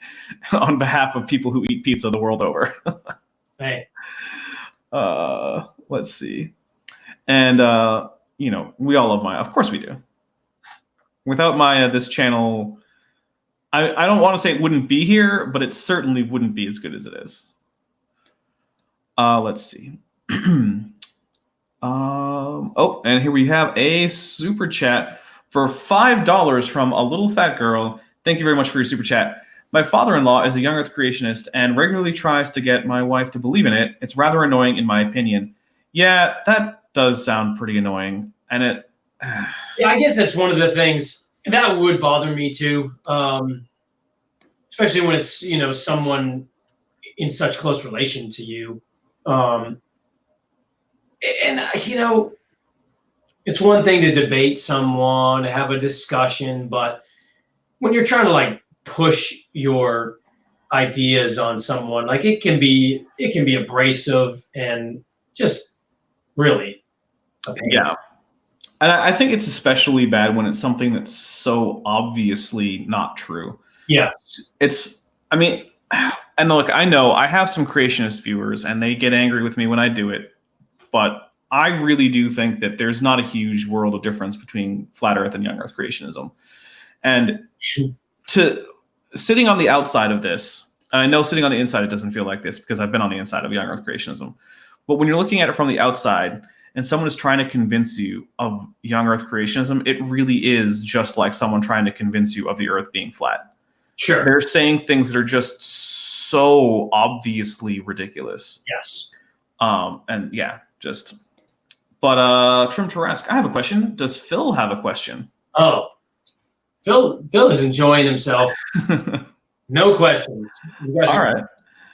on behalf of people who eat pizza the world over. Hey. Let's see. And, you know, we all love Maya. Of course we do. Without Maya, this channel, I don't want to say it wouldn't be here, but it certainly wouldn't be as good as it is. Let's see. Oh, and here we have a super chat for $5 from a little fat girl. Thank you very much for your super chat. My father-in-law is a young earth creationist and regularly tries to get my wife to believe in it. It's rather annoying in my opinion. Yeah, that does sound pretty annoying. And it... Yeah, I guess that's one of the things that would bother me too. Especially when it's, you know, someone in such close relation to you. And, you know, it's one thing to debate someone, to have a discussion, but when you're trying to like push your ideas on someone, like it can be abrasive and just really a pain. Yeah. And I think it's especially bad when it's something that's so obviously not true. Yes. It's, I mean, and look, I know I have some creationist viewers and they get angry with me when I do it, but I really do think that there's not a huge world of difference between flat earth and young earth creationism. And to sitting on the outside of this, I know sitting on the inside, it doesn't feel like this because I've been on the inside of young earth creationism. But when you're looking at it from the outside and someone is trying to convince you of young earth creationism, it really is just like someone trying to convince you of the earth being flat. Sure. They're saying things that are just so obviously ridiculous. Yes. And yeah, just... But Trim Tarask, I have a question. Does Phil have a question? Oh, Phil is enjoying himself. No questions. All right.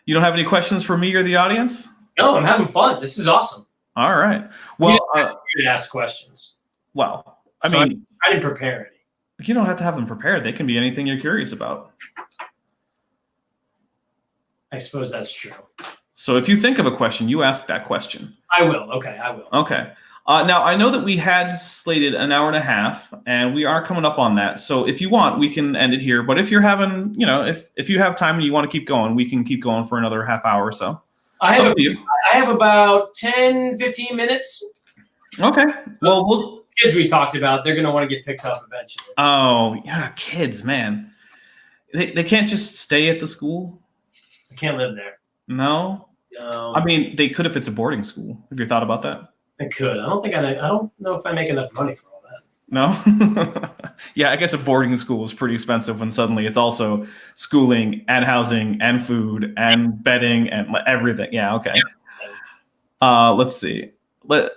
You don't have any questions for me or the audience? No, I'm having fun. This is awesome. All right. Well, you didn't ask questions. Well, I So mean, I didn't prepare any. you don't have to have them prepared. They can be anything you're curious about. I suppose that's true. So if you think of a question, you ask that question. I will. Okay, I will. Okay. Now, I know that we had slated an hour and a half, and we are coming up on that. So if you want, we can end it here. But if you're having, you know, if you have time and you want to keep going, we can keep going for another half hour or so. I have about 10, 15 minutes. Okay. Well, kids we talked about, they're going to want to get picked up eventually. Oh, yeah, kids, man. They can't just stay at the school? I can't live there. No? I mean, they could if it's a boarding school. Have you thought about that? I could. I don't know if I make enough money for all that. No? Yeah, I guess a boarding school is pretty expensive when suddenly it's also schooling and housing and food and bedding and everything. Yeah, okay. Let's see. I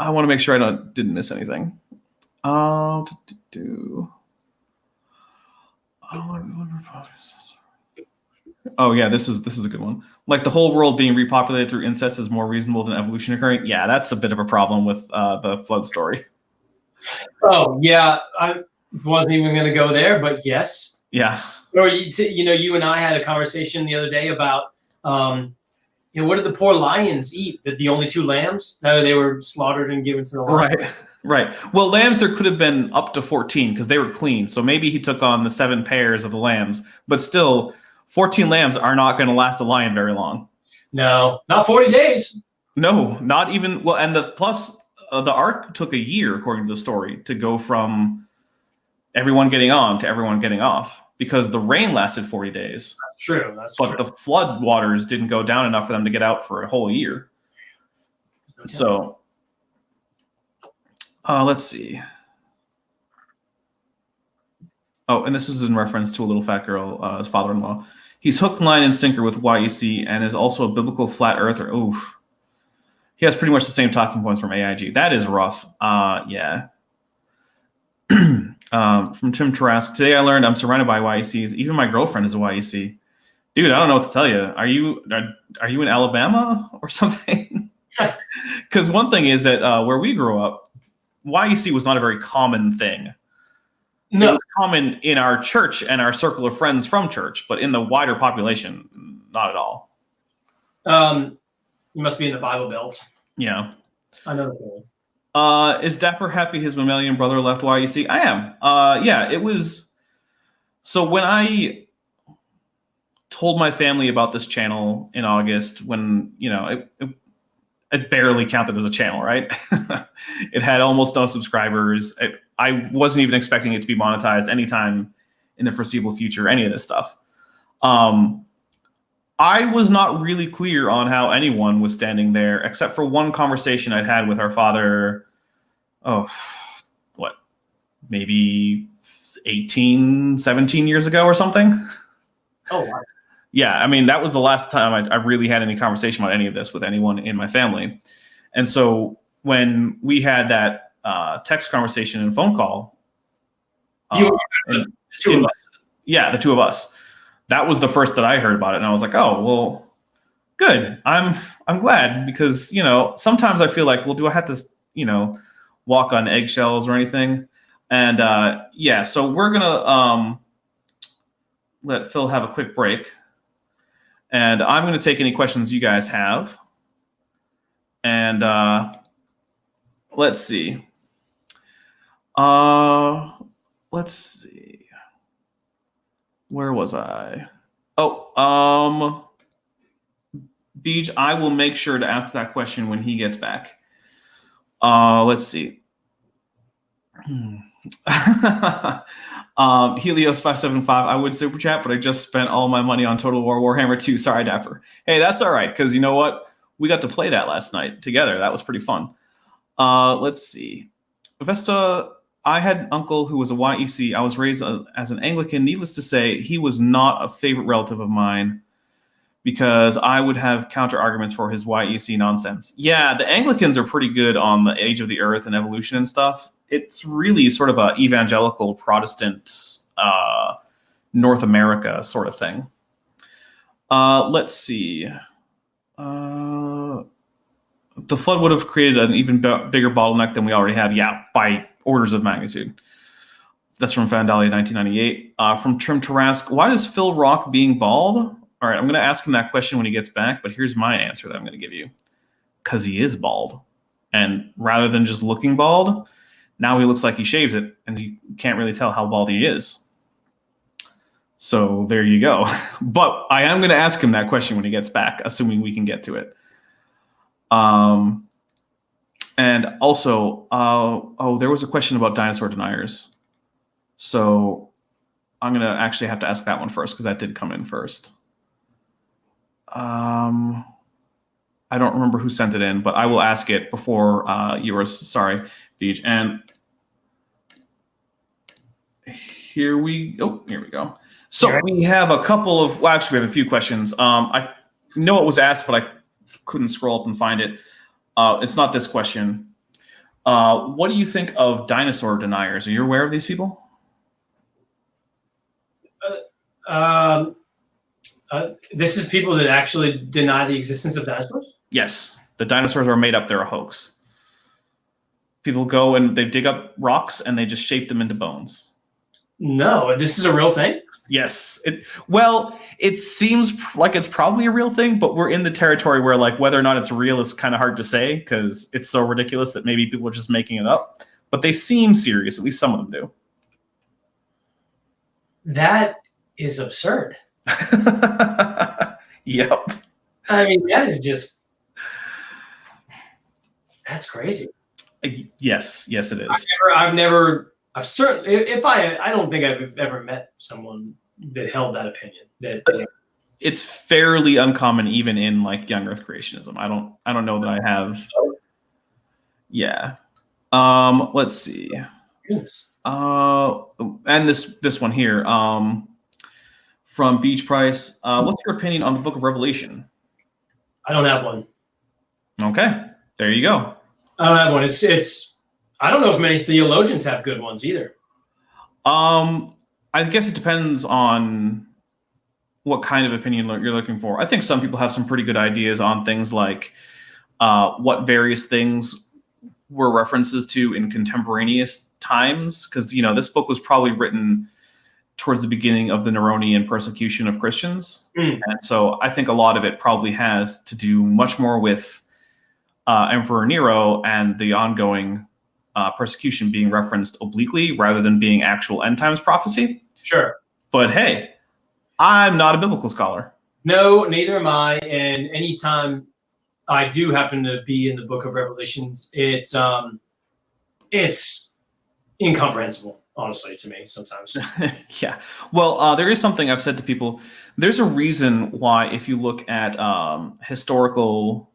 want to make sure I didn't miss anything. Oh yeah, this is a good one. Like the whole world being repopulated through incest is more reasonable than evolution occurring. Yeah, that's a bit of a problem with the flood story. Oh yeah, I wasn't even going to go there, but yes. Yeah. Or you and I had a conversation the other day about what did the poor lions eat? The only 2 lambs that they were slaughtered and given to the lions. Right. Well, lambs there could have been up to 14 because they were clean. So maybe he took on the 7 pairs of the lambs, but still. 14 lambs are not going to last a lion very long. No, not 40 days. No, not even. Well, and the ark took a year, according to the story, to go from everyone getting on to everyone getting off because the rain lasted 40 days. That's true. But the flood waters didn't go down enough for them to get out for a whole year. So let's see. Oh, and this is in reference to a little fat girl, his father-in-law. He's hook, line, and sinker with YEC and is also a biblical flat earther. Oof. He has pretty much the same talking points from AIG. That is rough. Yeah. From Tim Tarask. Today I learned I'm surrounded by YECs. Even my girlfriend is a YEC. Dude, I don't know what to tell you. Are you in Alabama or something? Because one thing is that where we grew up, YEC was not a very common thing. It No. was common in our church and our circle of friends from church, but in the wider population, not at all. You must be in the Bible Belt. Yeah. I know the feeling. Is Dapper happy his mammalian brother left YEC? I am. Yeah, it was. So when I told my family about this channel in August, when, you know, it barely counted as a channel, right? It had almost no subscribers. I wasn't even expecting it to be monetized anytime in the foreseeable future, any of this stuff. I was not really clear on how anyone was standing there, except for one conversation I'd had with our father, maybe 18, 17 years ago or something. Oh, wow. Yeah, I mean, that was the last time I really had any conversation about any of this with anyone in my family. And so when we had that text conversation and phone call, The two of us. Yeah, the two of us. That was the first that I heard about it, and I was like, "Oh, well, good. I'm glad, because, you know, sometimes I feel like, well, do I have to, you know, walk on eggshells or anything?" And yeah, so we're gonna let Phil have a quick break, and I'm gonna take any questions you guys have, and let's see. Let's see. Where was I? Oh, Beej, I will make sure to ask that question when he gets back. Let's see. Helios 575. I would super chat, but I just spent all my money on Total War Warhammer 2. Sorry, Dapper. Hey, that's all right, because you know what? We got to play that last night together. That was pretty fun. Let's see. Vesta, I had an uncle who was a YEC. I was raised as an Anglican. Needless to say, he was not a favorite relative of mine, because I would have counter arguments for his YEC nonsense. Yeah, the Anglicans are pretty good on the age of the earth and evolution and stuff. It's really sort of a evangelical Protestant North America sort of thing. Let's see. The flood would have created an even bigger bottleneck than we already have. Yeah, by orders of magnitude. That's from Vandalia 1998. From Trim Tarask, why does Phil rock being bald? All right, I'm going to ask him that question when he gets back, but here's my answer that I'm going to give you. Because he is bald. And rather than just looking bald, now he looks like he shaves it, and you can't really tell how bald he is. So there you go. But I am going to ask him that question when he gets back, assuming we can get to it. And also, there was a question about dinosaur deniers. So I'm going to actually have to ask that one first, because that did come in first. I don't remember who sent it in, but I will ask it before yours. Sorry, Beach. And here we go. So we have a couple of, well, actually, we have a few questions. I know it was asked, but I couldn't scroll up and find it. It's not this question. What do you think of dinosaur deniers? Are you aware of these people? This is people that actually deny the existence of dinosaurs? Yes. The dinosaurs are made up. They're a hoax. People go and they dig up rocks and they just shape them into bones. No, this is a real thing? Yes. It seems like it's probably a real thing, but we're in the territory where, like, whether or not it's real is kind of hard to say, because it's so ridiculous that maybe people are just making it up. But they seem serious. At least some of them do. That is absurd. Yep. I mean, that is just, that's crazy. Yes, it is. I've certainly, I don't think I've ever met someone that held that opinion. It's fairly uncommon, even in, like, young Earth creationism. I don't know that I have. Yeah. Let's see. Goodness. And this one here, from Beach Price. What's your opinion on the Book of Revelation? I don't have one. Okay, there you go. I don't have one. I don't know if many theologians have good ones either. I guess it depends on what kind of opinion you're looking for. I think some people have some pretty good ideas on things like what various things were references to in contemporaneous times, because this book was probably written towards the beginning of the Neronian persecution of Christians. And so I think a lot of it probably has to do much more with Emperor Nero and the ongoing persecution being referenced obliquely rather than being actual end times prophecy. Sure. But hey, I'm not a biblical scholar. No, neither am I. And anytime I do happen to be in the book of Revelations, it's incomprehensible, honestly, to me sometimes. Yeah. Well, there is something I've said to people. There's a reason why, if you look at historical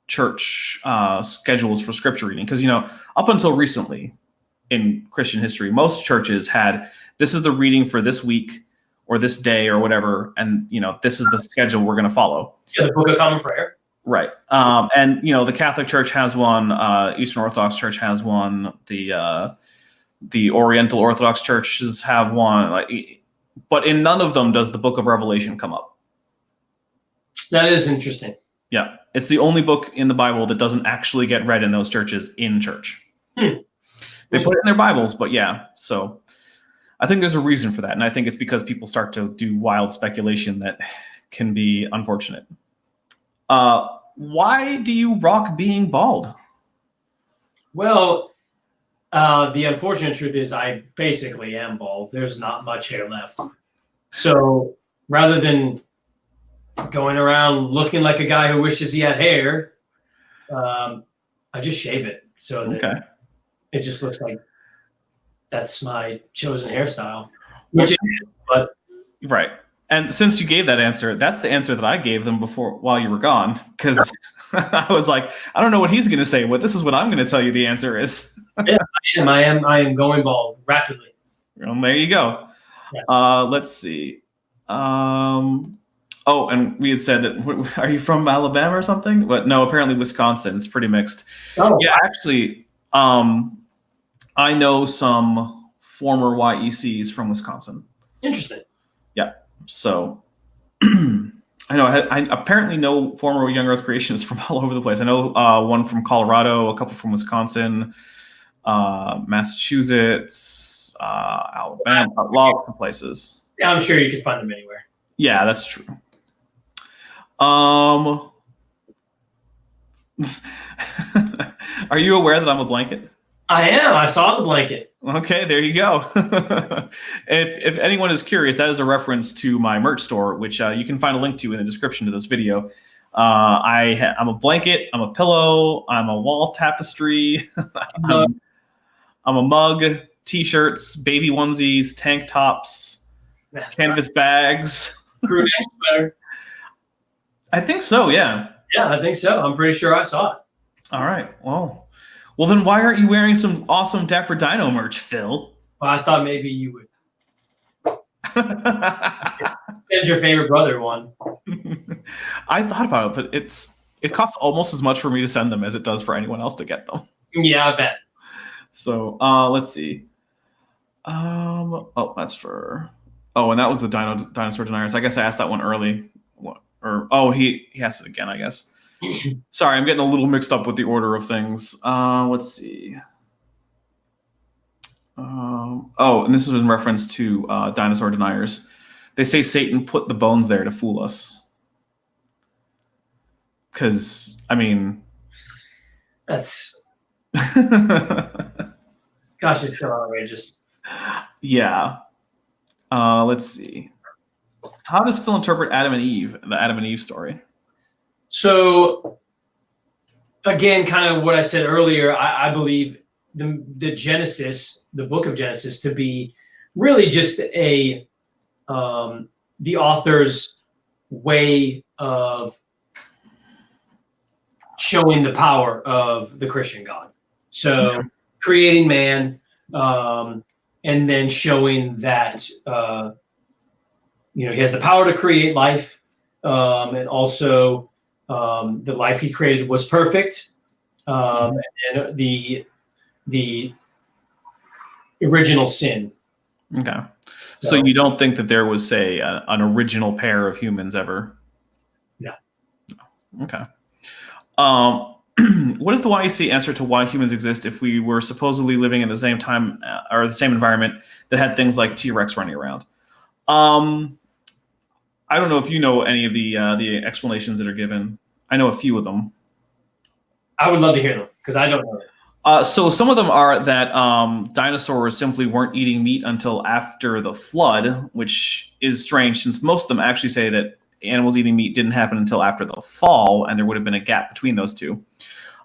church schedules for scripture reading, because up until recently in Christian history, most churches had, this is the reading for this week or this day or whatever, and this is the schedule we're going to follow. Yeah, the Book of Common Prayer. Right. And the Catholic Church has one, Eastern Orthodox Church has one, the Oriental Orthodox churches have one, but in none of them does the Book of Revelation come up. That is interesting. Yeah, it's the only book in the Bible that doesn't actually get read in those churches in church. They put it in their Bibles, but yeah. So I think there's a reason for that, and I think it's because people start to do wild speculation that can be unfortunate. Why do you rock being bald? Well, the unfortunate truth is I basically am bald. There's not much hair left. So rather than going around looking like a guy who wishes he had hair, I just shave it. So that it just looks like that's my chosen hairstyle. Which it is, but right. And since you gave that answer, that's the answer that I gave them while you were gone, because I was like, I don't know what he's going to say, but this is what I'm going to tell you the answer is. Yeah, I am going bald rapidly. Well, there you go. Yeah. Let's see. Oh, and we had said that, are you from Alabama or something? But no, apparently Wisconsin. It's pretty mixed. Oh, yeah, actually, I know some former YECs from Wisconsin. Interesting. Yeah. So I know I apparently know former Young Earth creationists from all over the place. I know one from Colorado, a couple from Wisconsin, Massachusetts, Alabama, lots of places. Yeah, I'm sure you can find them anywhere. Yeah, that's true. Are you aware that I'm a blanket? I am. I saw the blanket. Okay, there you go. If anyone is curious, that is a reference to my merch store, which you can find a link to in the description to this video. I'm a blanket, I'm a pillow, I'm a wall tapestry, I'm a mug, t-shirts, baby onesies, tank tops, canvas bags. Crew neck sweater. I think so, yeah. Yeah, I think so. I'm pretty sure I saw it. All right. Well, then why aren't you wearing some awesome Dapper Dino merch, Phil? Well, I thought maybe you would send your favorite brother one. I thought about it, but it costs almost as much for me to send them as it does for anyone else to get them. Yeah, I bet. So let's see. Oh, that's for. Oh, and that was the dinosaur deniers. I guess I asked that one early. He asked it again, I guess. Sorry, I'm getting a little mixed up with the order of things. Let's see. And this is in reference to dinosaur deniers. They say Satan put the bones there to fool us. Because, I mean... That's... Gosh, it's so outrageous. Yeah. Let's see. How does Phil interpret Adam and Eve, the Adam and Eve story? So, again, kind of what I said earlier, I believe the Genesis, the book of Genesis, to be really just the author's way of showing the power of the Christian God. So, creating man, and then showing that he has the power to create life, and also the life he created was perfect, and the original sin. Okay, so you don't think that there was, say, an original pair of humans ever? No. Okay. what is the YEC answer to why humans exist if we were supposedly living in the same time or the same environment that had things like T-Rex running around? I don't know if you know any of the explanations that are given. I know a few of them. I would love to hear them because I don't know. So some of them are that dinosaurs simply weren't eating meat until after the flood, which is strange since most of them actually say that animals eating meat didn't happen until after the fall, and there would have been a gap between those two.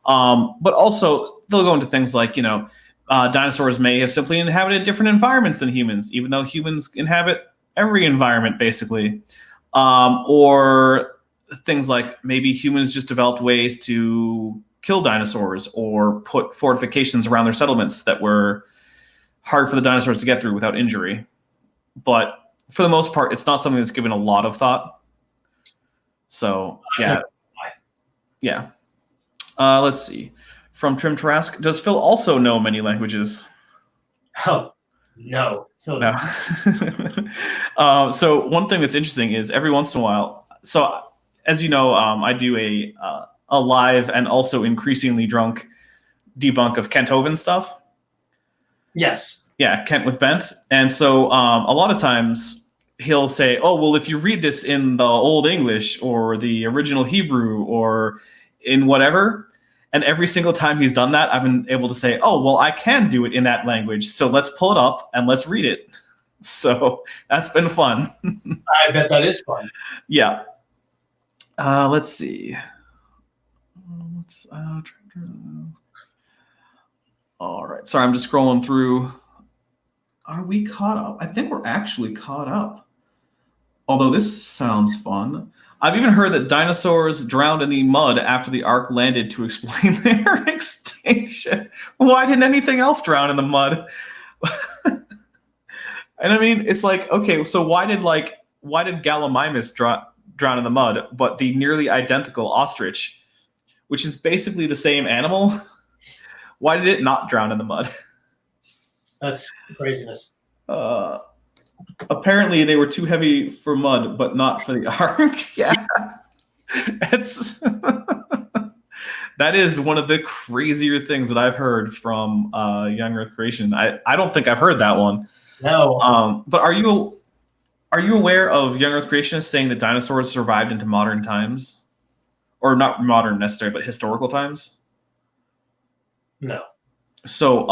But also, they'll go into things like, dinosaurs may have simply inhabited different environments than humans, even though humans inhabit every environment, basically. Or things like maybe humans just developed ways to kill dinosaurs or put fortifications around their settlements that were hard for the dinosaurs to get through without injury. But for the most part, it's not something that's given a lot of thought. So, yeah. Yeah. Let's see. From Trim Trask, does Phil also know many languages? Oh, no. No. So one thing that's interesting is every once in a while, so as you know, I do a live and also increasingly drunk debunk of Kent Hovind stuff. Yes. Yeah, Kent with Bent. And so a lot of times he'll say, oh, well, if you read this in the Old English or the original Hebrew or in whatever, and every single time he's done that, I've been able to say, oh, well, I can do it in that language. So let's pull it up and let's read it. So that's been fun. I bet that is fun. Yeah. Let's see. All right. Sorry, I'm just scrolling through. Are we caught up? I think we're actually caught up. Although this sounds fun. I've even heard that dinosaurs drowned in the mud after the Ark landed to explain their extinction. Why didn't anything else drown in the mud? And I mean, it's like, okay, so why did Gallimimus drown in the mud, but the nearly identical ostrich, which is basically the same animal, why did it not drown in the mud? That's craziness. Apparently they were too heavy for mud, but not for the Ark. Yeah. It's that is one of the crazier things that I've heard from Young Earth Creation. I don't think I've heard that one. No. But are you aware of Young Earth Creationists saying that dinosaurs survived into modern times? Or not modern necessarily, but historical times? No. So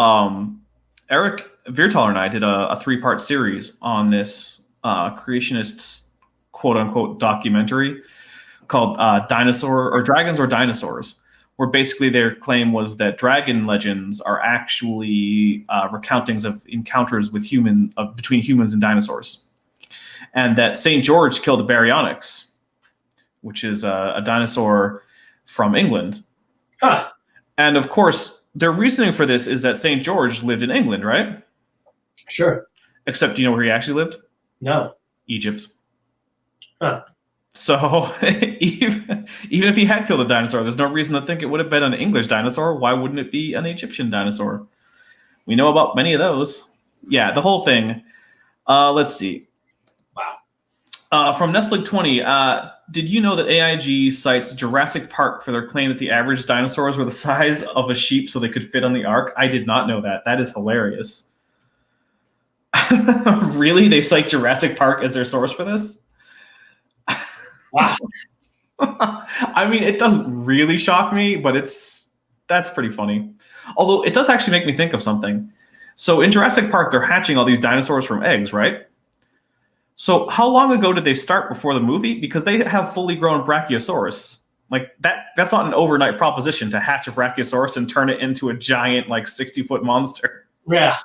Eric Viertaler and I did a 3-part series on this creationists quote-unquote documentary called Dinosaur or Dragons or Dinosaurs, where basically their claim was that dragon legends are actually recountings of encounters with between humans and dinosaurs. And that St. George killed a baryonyx, which is a dinosaur from England. Huh. And of course, their reasoning for this is that St. George lived in England, right? Sure. Except, do you know where he actually lived? No. Egypt. Huh. So even if he had killed a dinosaur, there's no reason to think it would have been an English dinosaur. Why wouldn't it be an Egyptian dinosaur? We know about many of those. Yeah, the whole thing. Let's see. Wow. From Nestling20, did you know that AIG cites Jurassic Park for their claim that the average dinosaurs were the size of a sheep so they could fit on the Ark? I did not know that. That is hilarious. Really? They cite Jurassic Park as their source for this? Wow. I mean, it doesn't really shock me, but that's pretty funny. Although it does actually make me think of something. So in Jurassic Park, they're hatching all these dinosaurs from eggs, right? So how long ago did they start before the movie? Because they have fully grown Brachiosaurus. Like that's not an overnight proposition to hatch a Brachiosaurus and turn it into a giant, 60-foot monster. Yeah.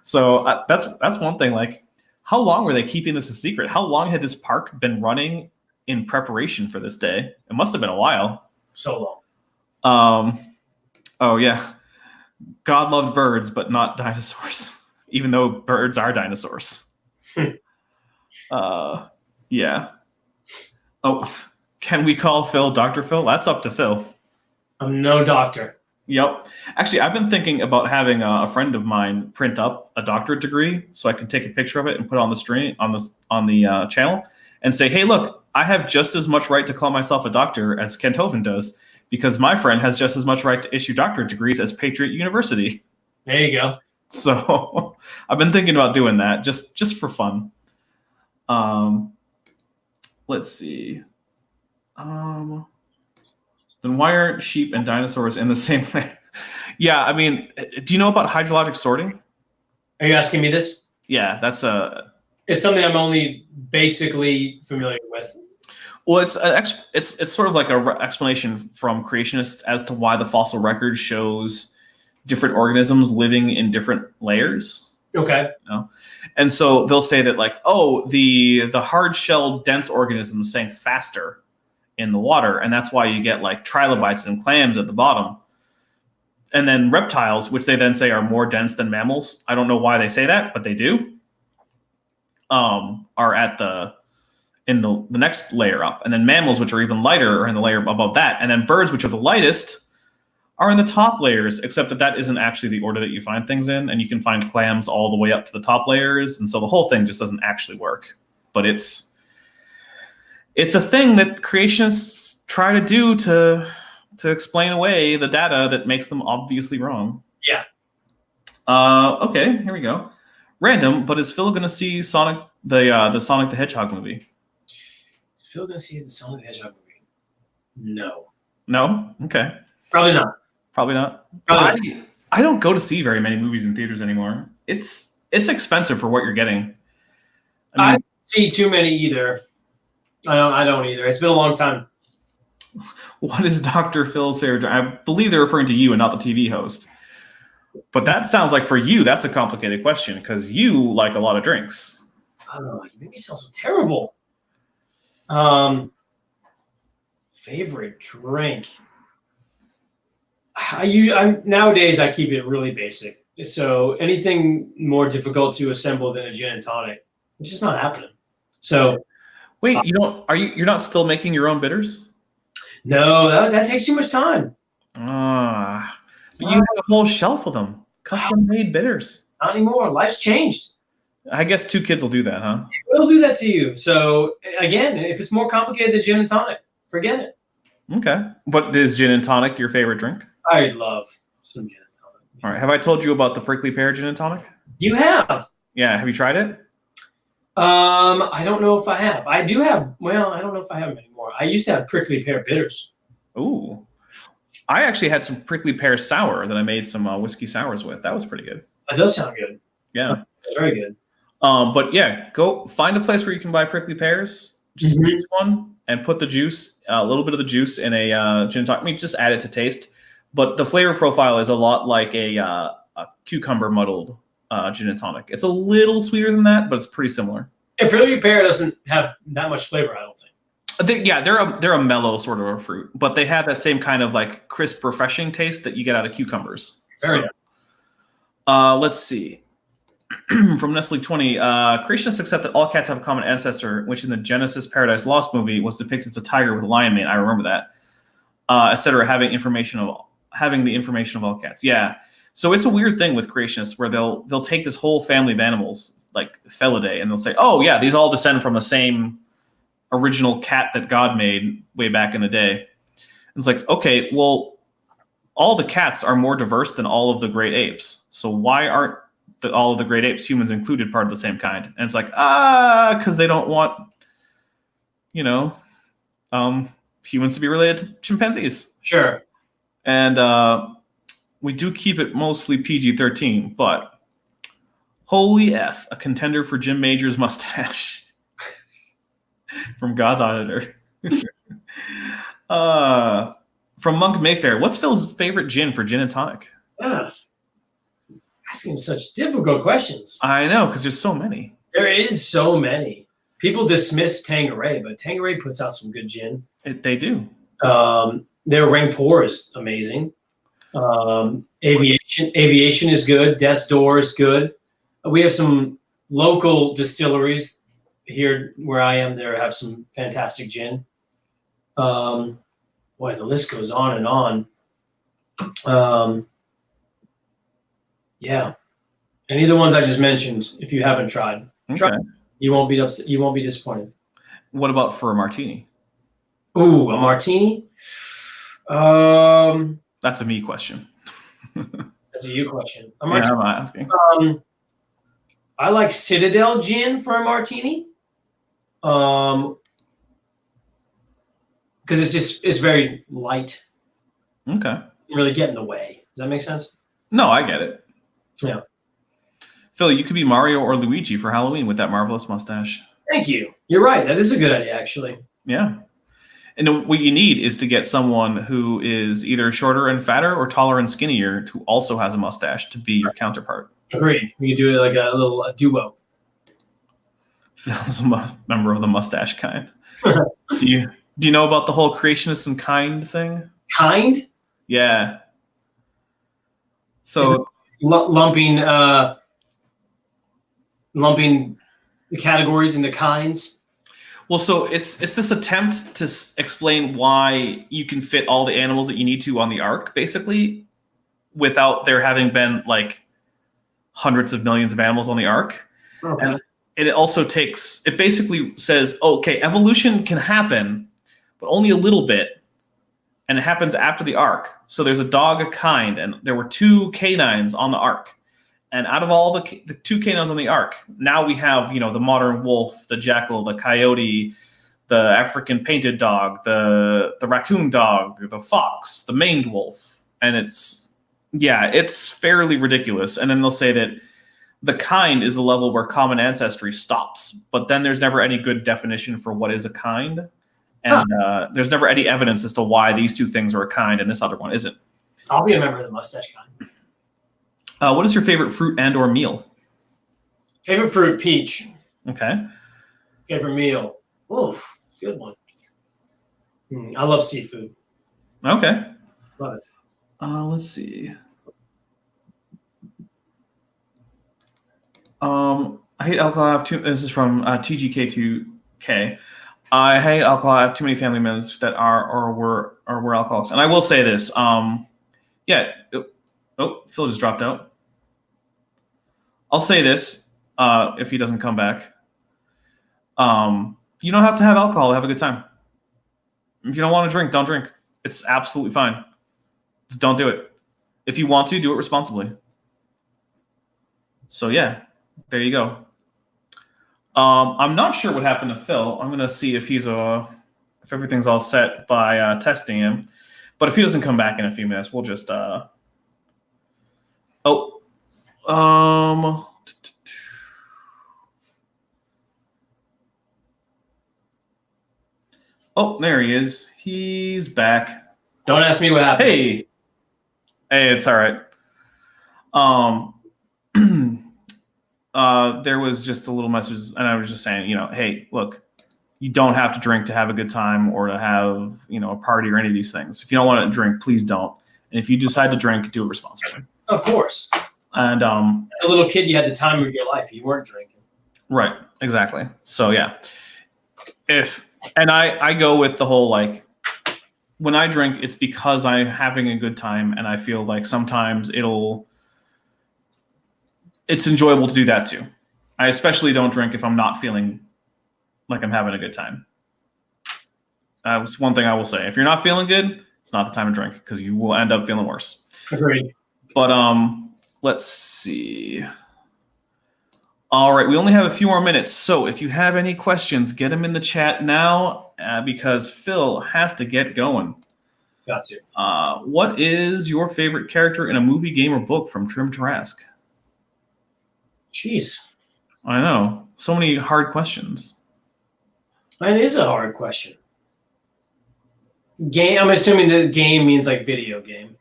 So that's one thing. Like, how long were they keeping this a secret? How long had this park been running in preparation for this day? It must have been a while. So long. Oh yeah. God loved birds, but not dinosaurs, even though birds are dinosaurs. Yeah. Oh, can we call Phil Dr. Phil? That's up to Phil. I'm no doctor. Yep. Actually, I've been thinking about having a friend of mine print up a doctorate degree so I can take a picture of it and put it on the stream on the channel and say, hey, look, I have just as much right to call myself a doctor as Kent Hovind does because my friend has just as much right to issue doctorate degrees as Patriot University. There you go. So I've been thinking about doing that just for fun. Let's see. Then why aren't sheep and dinosaurs in the same layer? Yeah, I mean, do you know about hydrologic sorting? Are you asking me this? Yeah, that's a. It's something I'm only basically familiar with. Well, it's sort of like a explanation from creationists as to why the fossil record shows different organisms living in different layers. Okay. You know? And so they'll say that like, oh, the hard shell dense organisms sank faster in the water, and that's why you get like trilobites and clams at the bottom. And then reptiles, which they then say are more dense than mammals. I don't know why they say that, but they do. Are at the next layer up, and then mammals, which are even lighter, are in the layer above that, and then birds, which are the lightest, are in the top layers. Except that isn't actually the order that you find things in, and you can find clams all the way up to the top layers, and so the whole thing just doesn't actually work. But it's a thing that creationists try to do to explain away the data that makes them obviously wrong. Yeah. Okay, here we go. Random, but is Phil going to see Sonic the Sonic the Hedgehog movie? Is Phil going to see the Sonic the Hedgehog movie? No. No? Okay. Probably not. Probably not. Probably I don't go to see very many movies in theaters anymore. It's expensive for what you're getting. I don't see too many either. I don't either. It's been a long time. What is Dr. Phil's favorite? I believe they're referring to you and not the TV host. But that sounds like for you, that's a complicated question because you like a lot of drinks. Oh, you made me sound so terrible. Favorite drink. Nowadays I keep it really basic. So anything more difficult to assemble than a gin and tonic, it's just not happening. So wait, you're not still making your own bitters? No, that takes too much time. But you have a whole shelf of them, custom-made bitters. Not anymore. Life's changed. I guess 2 kids will do that, huh? It will do that to you. So again, if it's more complicated than gin and tonic, forget it. Okay. But is gin and tonic your favorite drink? I love some gin and tonic. All right. Have I told you about the prickly pear gin and tonic? You have. Yeah. Have you tried it? I don't know if I have. I do have. Well, I don't know if I have them anymore. I used to have prickly pear bitters. Ooh. I actually had some prickly pear sour that I made some whiskey sours with. That was pretty good. That does sound good. Yeah. That's very good. But yeah, go find a place where you can buy prickly pears. Just use one and put the juice, a little bit of the juice in a gin and tonic. I mean, just add it to taste. But the flavor profile is a lot like a cucumber muddled gin and tonic. It's a little sweeter than that, but it's pretty similar. And prickly pear doesn't have that much flavor, I don't think. They're a mellow sort of a fruit, but they have that same kind of like crisp, refreshing taste that you get out of cucumbers. Very nice. Let's see. From Nestle 20, creationists accept that all cats have a common ancestor, which in the Genesis Paradise Lost movie was depicted as a tiger with a lion mane. I remember that. Etc. Having the information of all cats. Yeah. So it's a weird thing with creationists where they'll take this whole family of animals like Felidae and they'll say, oh yeah, these all descend from the same original cat that God made way back in the day. And it's like, okay, well, all the cats are more diverse than all of the great apes. So why aren't all of the great apes, humans included, part of the same kind? And it's like, because they don't want, humans to be related to chimpanzees. Sure. And we do keep it mostly PG-13, but holy F, a contender for Jim Major's mustache. From God's Auditor. From Monk Mayfair, what's Phil's favorite gin for gin and tonic? Asking such difficult questions. I know, because there's so many. There is so many. People dismiss Tanqueray, but Tanqueray puts out some good gin. They do. Their Rangpur is amazing. Aviation is good. Death's Door is good. We have some local distilleries here where I am. There have some fantastic gin. Boy, the list goes on and on. Yeah. Any of the ones I just mentioned, if you haven't tried, try it. You won't be upset. You won't be disappointed. What about for a martini? Ooh, a martini. That's a me question. That's a you question. I'm asking. I like Citadel gin for a martini. Because it's very light. Okay. Really get in the way. Does that make sense? No, I get it. Yeah. Phil, you could be Mario or Luigi for Halloween with that marvelous mustache. Thank you. You're right. That is a good idea, actually. Yeah. And what you need is to get someone who is either shorter and fatter or taller and skinnier who also has a mustache to be your counterpart. Agreed. We could do it like a duo. Phil's a member of the mustache kind. Do you know about the whole creationist and kind thing? Kind? Yeah. So lumping the categories into kinds. Well, so it's this attempt to explain why you can fit all the animals that you need to on the ark, basically, without there having been like hundreds of millions of animals on the ark. Okay. And it basically says, okay, evolution can happen, but only a little bit, and it happens after the ark. So there's a dog of kind, and there were 2 canines on the ark. And out of all the 2 canines on the ark, now we have, the modern wolf, the jackal, the coyote, the African painted dog, the raccoon dog, the fox, the maned wolf. And it's fairly ridiculous. And then they'll say that the kind is the level where common ancestry stops. But then there's never any good definition for what is a kind. And there's never any evidence as to why these 2 things are a kind and this other one isn't. I'll be a member of the mustache kind. What is your favorite fruit and or meal? Favorite fruit, peach. Okay. Favorite meal. Oh, good one. I love seafood. Okay. Love it. Let's see. I hate alcohol. I have this is from TGK2K. I hate alcohol. I have too many family members that are or were alcoholics. And I will say this. Phil just dropped out. I'll say this if he doesn't come back. You don't have to have alcohol to have a good time. If you don't want to drink, don't drink. It's absolutely fine. Just don't do it. If you want to, do it responsibly. So yeah, there you go. I'm not sure what happened to Phil. I'm gonna see if if everything's all set by testing him. But if he doesn't come back in a few minutes, we'll just there he is. He's back. Don't ask me what happened. Hey, it's all right. There was just a little message, and I was just saying, hey, look, you don't have to drink to have a good time or to have, a party or any of these things. If you don't want to drink, please don't. And if you decide to drink, do it responsibly. Of course. And as a little kid, you had the time of your life. You weren't drinking. Right. Exactly. So yeah, I go with the whole, like, when I drink, it's because I'm having a good time, and I feel like sometimes it's enjoyable to do that too. I especially don't drink if I'm not feeling like I'm having a good time. That's one thing I will say. If you're not feeling good, it's not the time to drink, because you will end up feeling worse. Agreed. But let's see. All right, we only have a few more minutes, so if you have any questions, get them in the chat now, because Phil has to get going. Got to. What is your favorite character in a movie, game, or book from Trim Tarask? Jeez. I know. So many hard questions. It is a hard question. Game. I'm assuming the game means like video game.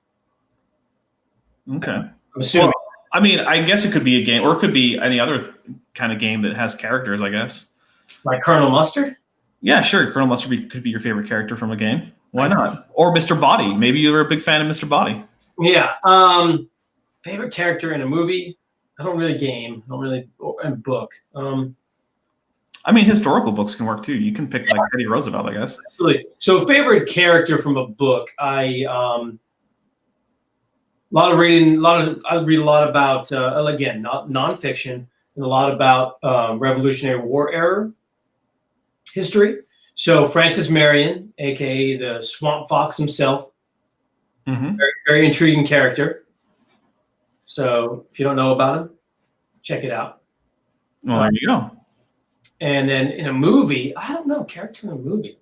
Okay. I'm assuming. Well, I mean, I guess it could be a game, or it could be any other kind of game that has characters, I guess. Like Colonel Mustard? Yeah, sure. Colonel Mustard could be your favorite character from a game. Why not? Or Mr. Body. Maybe you're a big fan of Mr. Body. Yeah. Favorite character in a movie? I don't really game. I don't really book. I mean, historical books can work too. You can pick like Teddy Roosevelt, I guess. Absolutely. So, favorite character from a book? I read a lot about again, not nonfiction, and a lot about Revolutionary War era history. So Francis Marion, aka the Swamp Fox himself, Mm-hmm. Very, very intriguing character. So if you don't know about him, check it out. Well, there you go. And then in a movie, I don't know, character in a movie.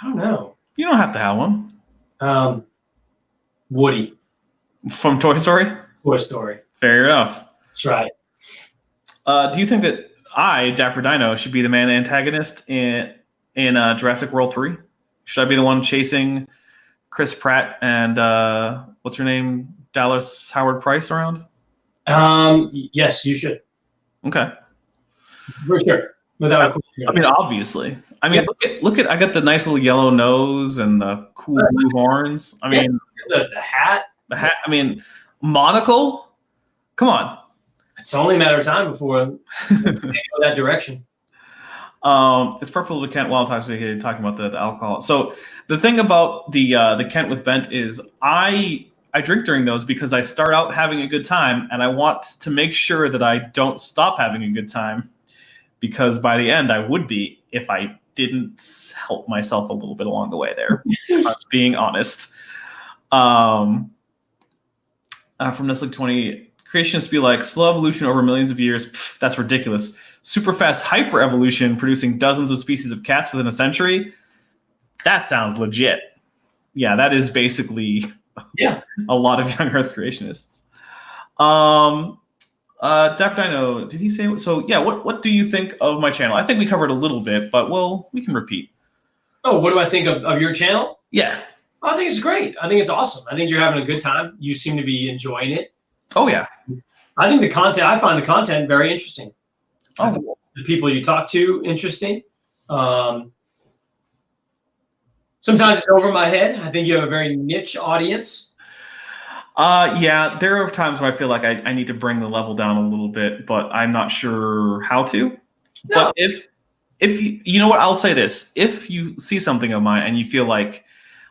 I don't know. You don't have to have one. Woody, From Toy Story? Toy Story. Fair enough. That's right. Do you think that I, Dapper Dino, should be the main antagonist in Jurassic World 3? Should I be the one chasing Chris Pratt and what's her name, Dallas Howard Price around? Yes, you should. Okay. For sure. Without a question. I mean, obviously. I mean, look at I got the nice little yellow nose and the cool blue horns. I mean, the hat. the hat. I mean, monocle. Come on. It's only a matter of time before they go that direction. It's purple with Kent while talking about the alcohol. So the thing about the Kent with Bent is I drink during those because I start out having a good time and I want to make sure that I don't stop having a good time, because by the end I would be if I didn't help myself a little bit along the way there. If I'm being honest. From Nestling 20, creationists be like, slow evolution over millions of years. Pff, that's ridiculous. Super fast hyper evolution producing dozens of species of cats within a century. That sounds legit. Yeah, that is basically a lot of young Earth creationists. Dap Dino, did he say so? Yeah, what do you think of my channel? I think we covered a little bit, but we can repeat. Oh, what do I think of your channel? Yeah. I think it's great. I think it's awesome. I think you're having a good time. You seem to be enjoying it. Oh yeah. I think I find the content very interesting. Oh, the people you talk to, interesting. Sometimes it's over my head. I think you have a very niche audience. Yeah, there are times where I feel like I need to bring the level down a little bit, but I'm not sure how to. No. But if you know what, I'll say this. If you see something of mine and you feel like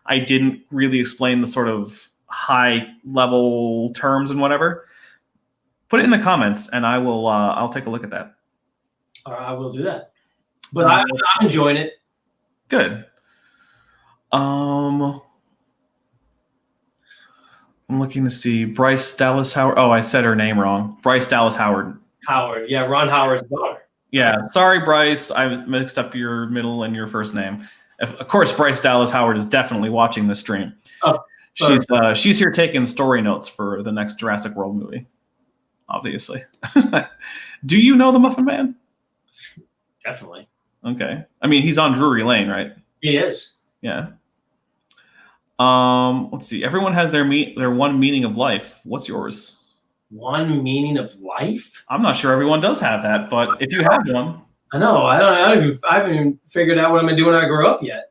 I didn't really explain the sort of high level terms and whatever, put it in the comments and I will I'll take a look at that. I will do that. But I'm enjoying it. Good. I'm looking to see Bryce Dallas Howard. Oh, I said her name wrong. Bryce Dallas Howard. Howard. Yeah, Ron Howard's daughter. Yeah. Sorry, Bryce. I mixed up your middle and your first name. Of course, Bryce Dallas Howard is definitely watching this stream. Oh, she's here taking story notes for the next Jurassic World movie. Obviously. Do you know the Muffin Man? Definitely. Okay. I mean, he's on Drury Lane, right? He is. Yeah. Let's see. Everyone has their one meaning of life. What's yours? One meaning of life? I'm not sure everyone does have that, but if you have one. I know. I haven't even figured out what I'm gonna do when I grow up yet.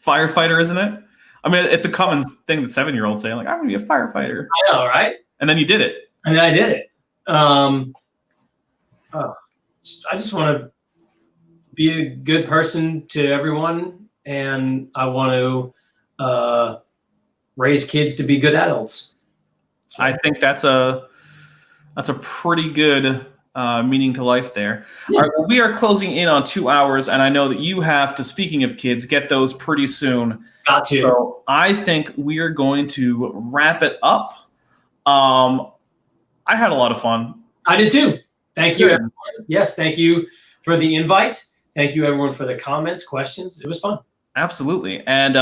Firefighter, isn't it? I mean, it's a common thing that 7-year-olds say, like, I'm gonna be a firefighter. I know, right? And then you did it. And then I did it. I just want to be a good person to everyone, and I want to raise kids to be good adults. So. I think that's a pretty good meaning to life there. Yeah. All right, well, we are closing in on 2 hours, and I know that you have to, speaking of kids, get those pretty soon. Got to. So I think we are going to wrap it up. I had a lot of fun. I did too. Thank you, everyone. Yes, thank you for the invite. Thank you, everyone, for the comments, questions. It was fun. Absolutely. And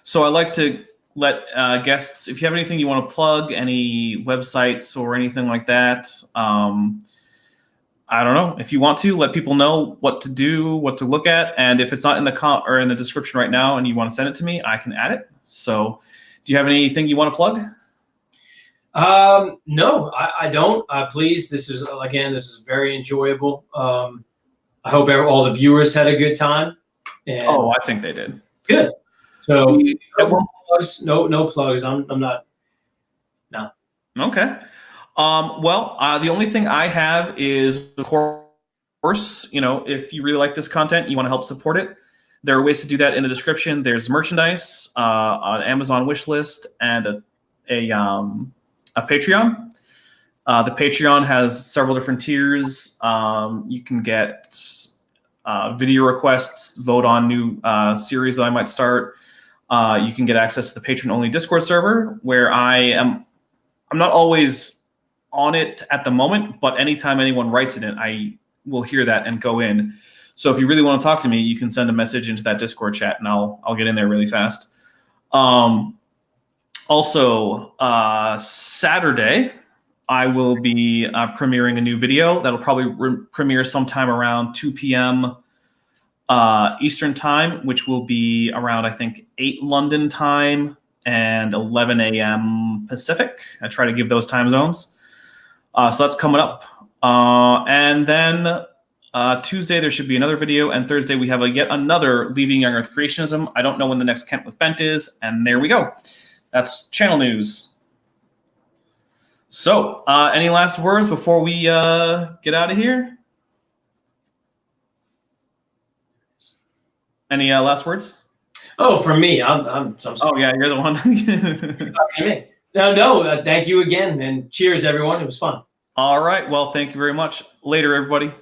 so I like to let guests, if you have anything you want to plug, any websites or anything like that, I don't know. If you want to, let people know what to do, what to look at. And if it's not in the or in the description right now and you want to send it to me, I can add it. So do you have anything you want to plug? No, I don't. Please, this is very enjoyable. I hope all the viewers had a good time. And I think they did. Good. So no plugs. I'm not. No. Okay. Well, the only thing I have is, of course, if you really like this content, you want to help support it, there are ways to do that in the description. There's merchandise, an Amazon wish list, and a Patreon. The Patreon has several different tiers. You can get video requests, vote on new series that I might start. you can get access to the patron-only Discord server, where I'm not always on it at the moment, but anytime anyone writes in it, I will hear that and go in. So if you really want to talk to me, you can send a message into that Discord chat, and I'll get in there really fast. Also, Saturday, I will be premiering a new video that'll probably premiere sometime around 2 p.m. Eastern time, which will be around, I think, 8 London time and 11 a.m. Pacific. I try to give those time zones. So that's coming up. And then Tuesday, there should be another video. And Thursday, we have yet another Leaving Young Earth Creationism. I don't know when the next Kent with Bent is. And there we go. That's channel news. So any last words before we get out of here? Any last words? Oh, for me, I'm sorry. Oh yeah, you're the one. No, thank you again, and cheers, everyone. It was fun. All right. Well, thank you very much. Later, everybody.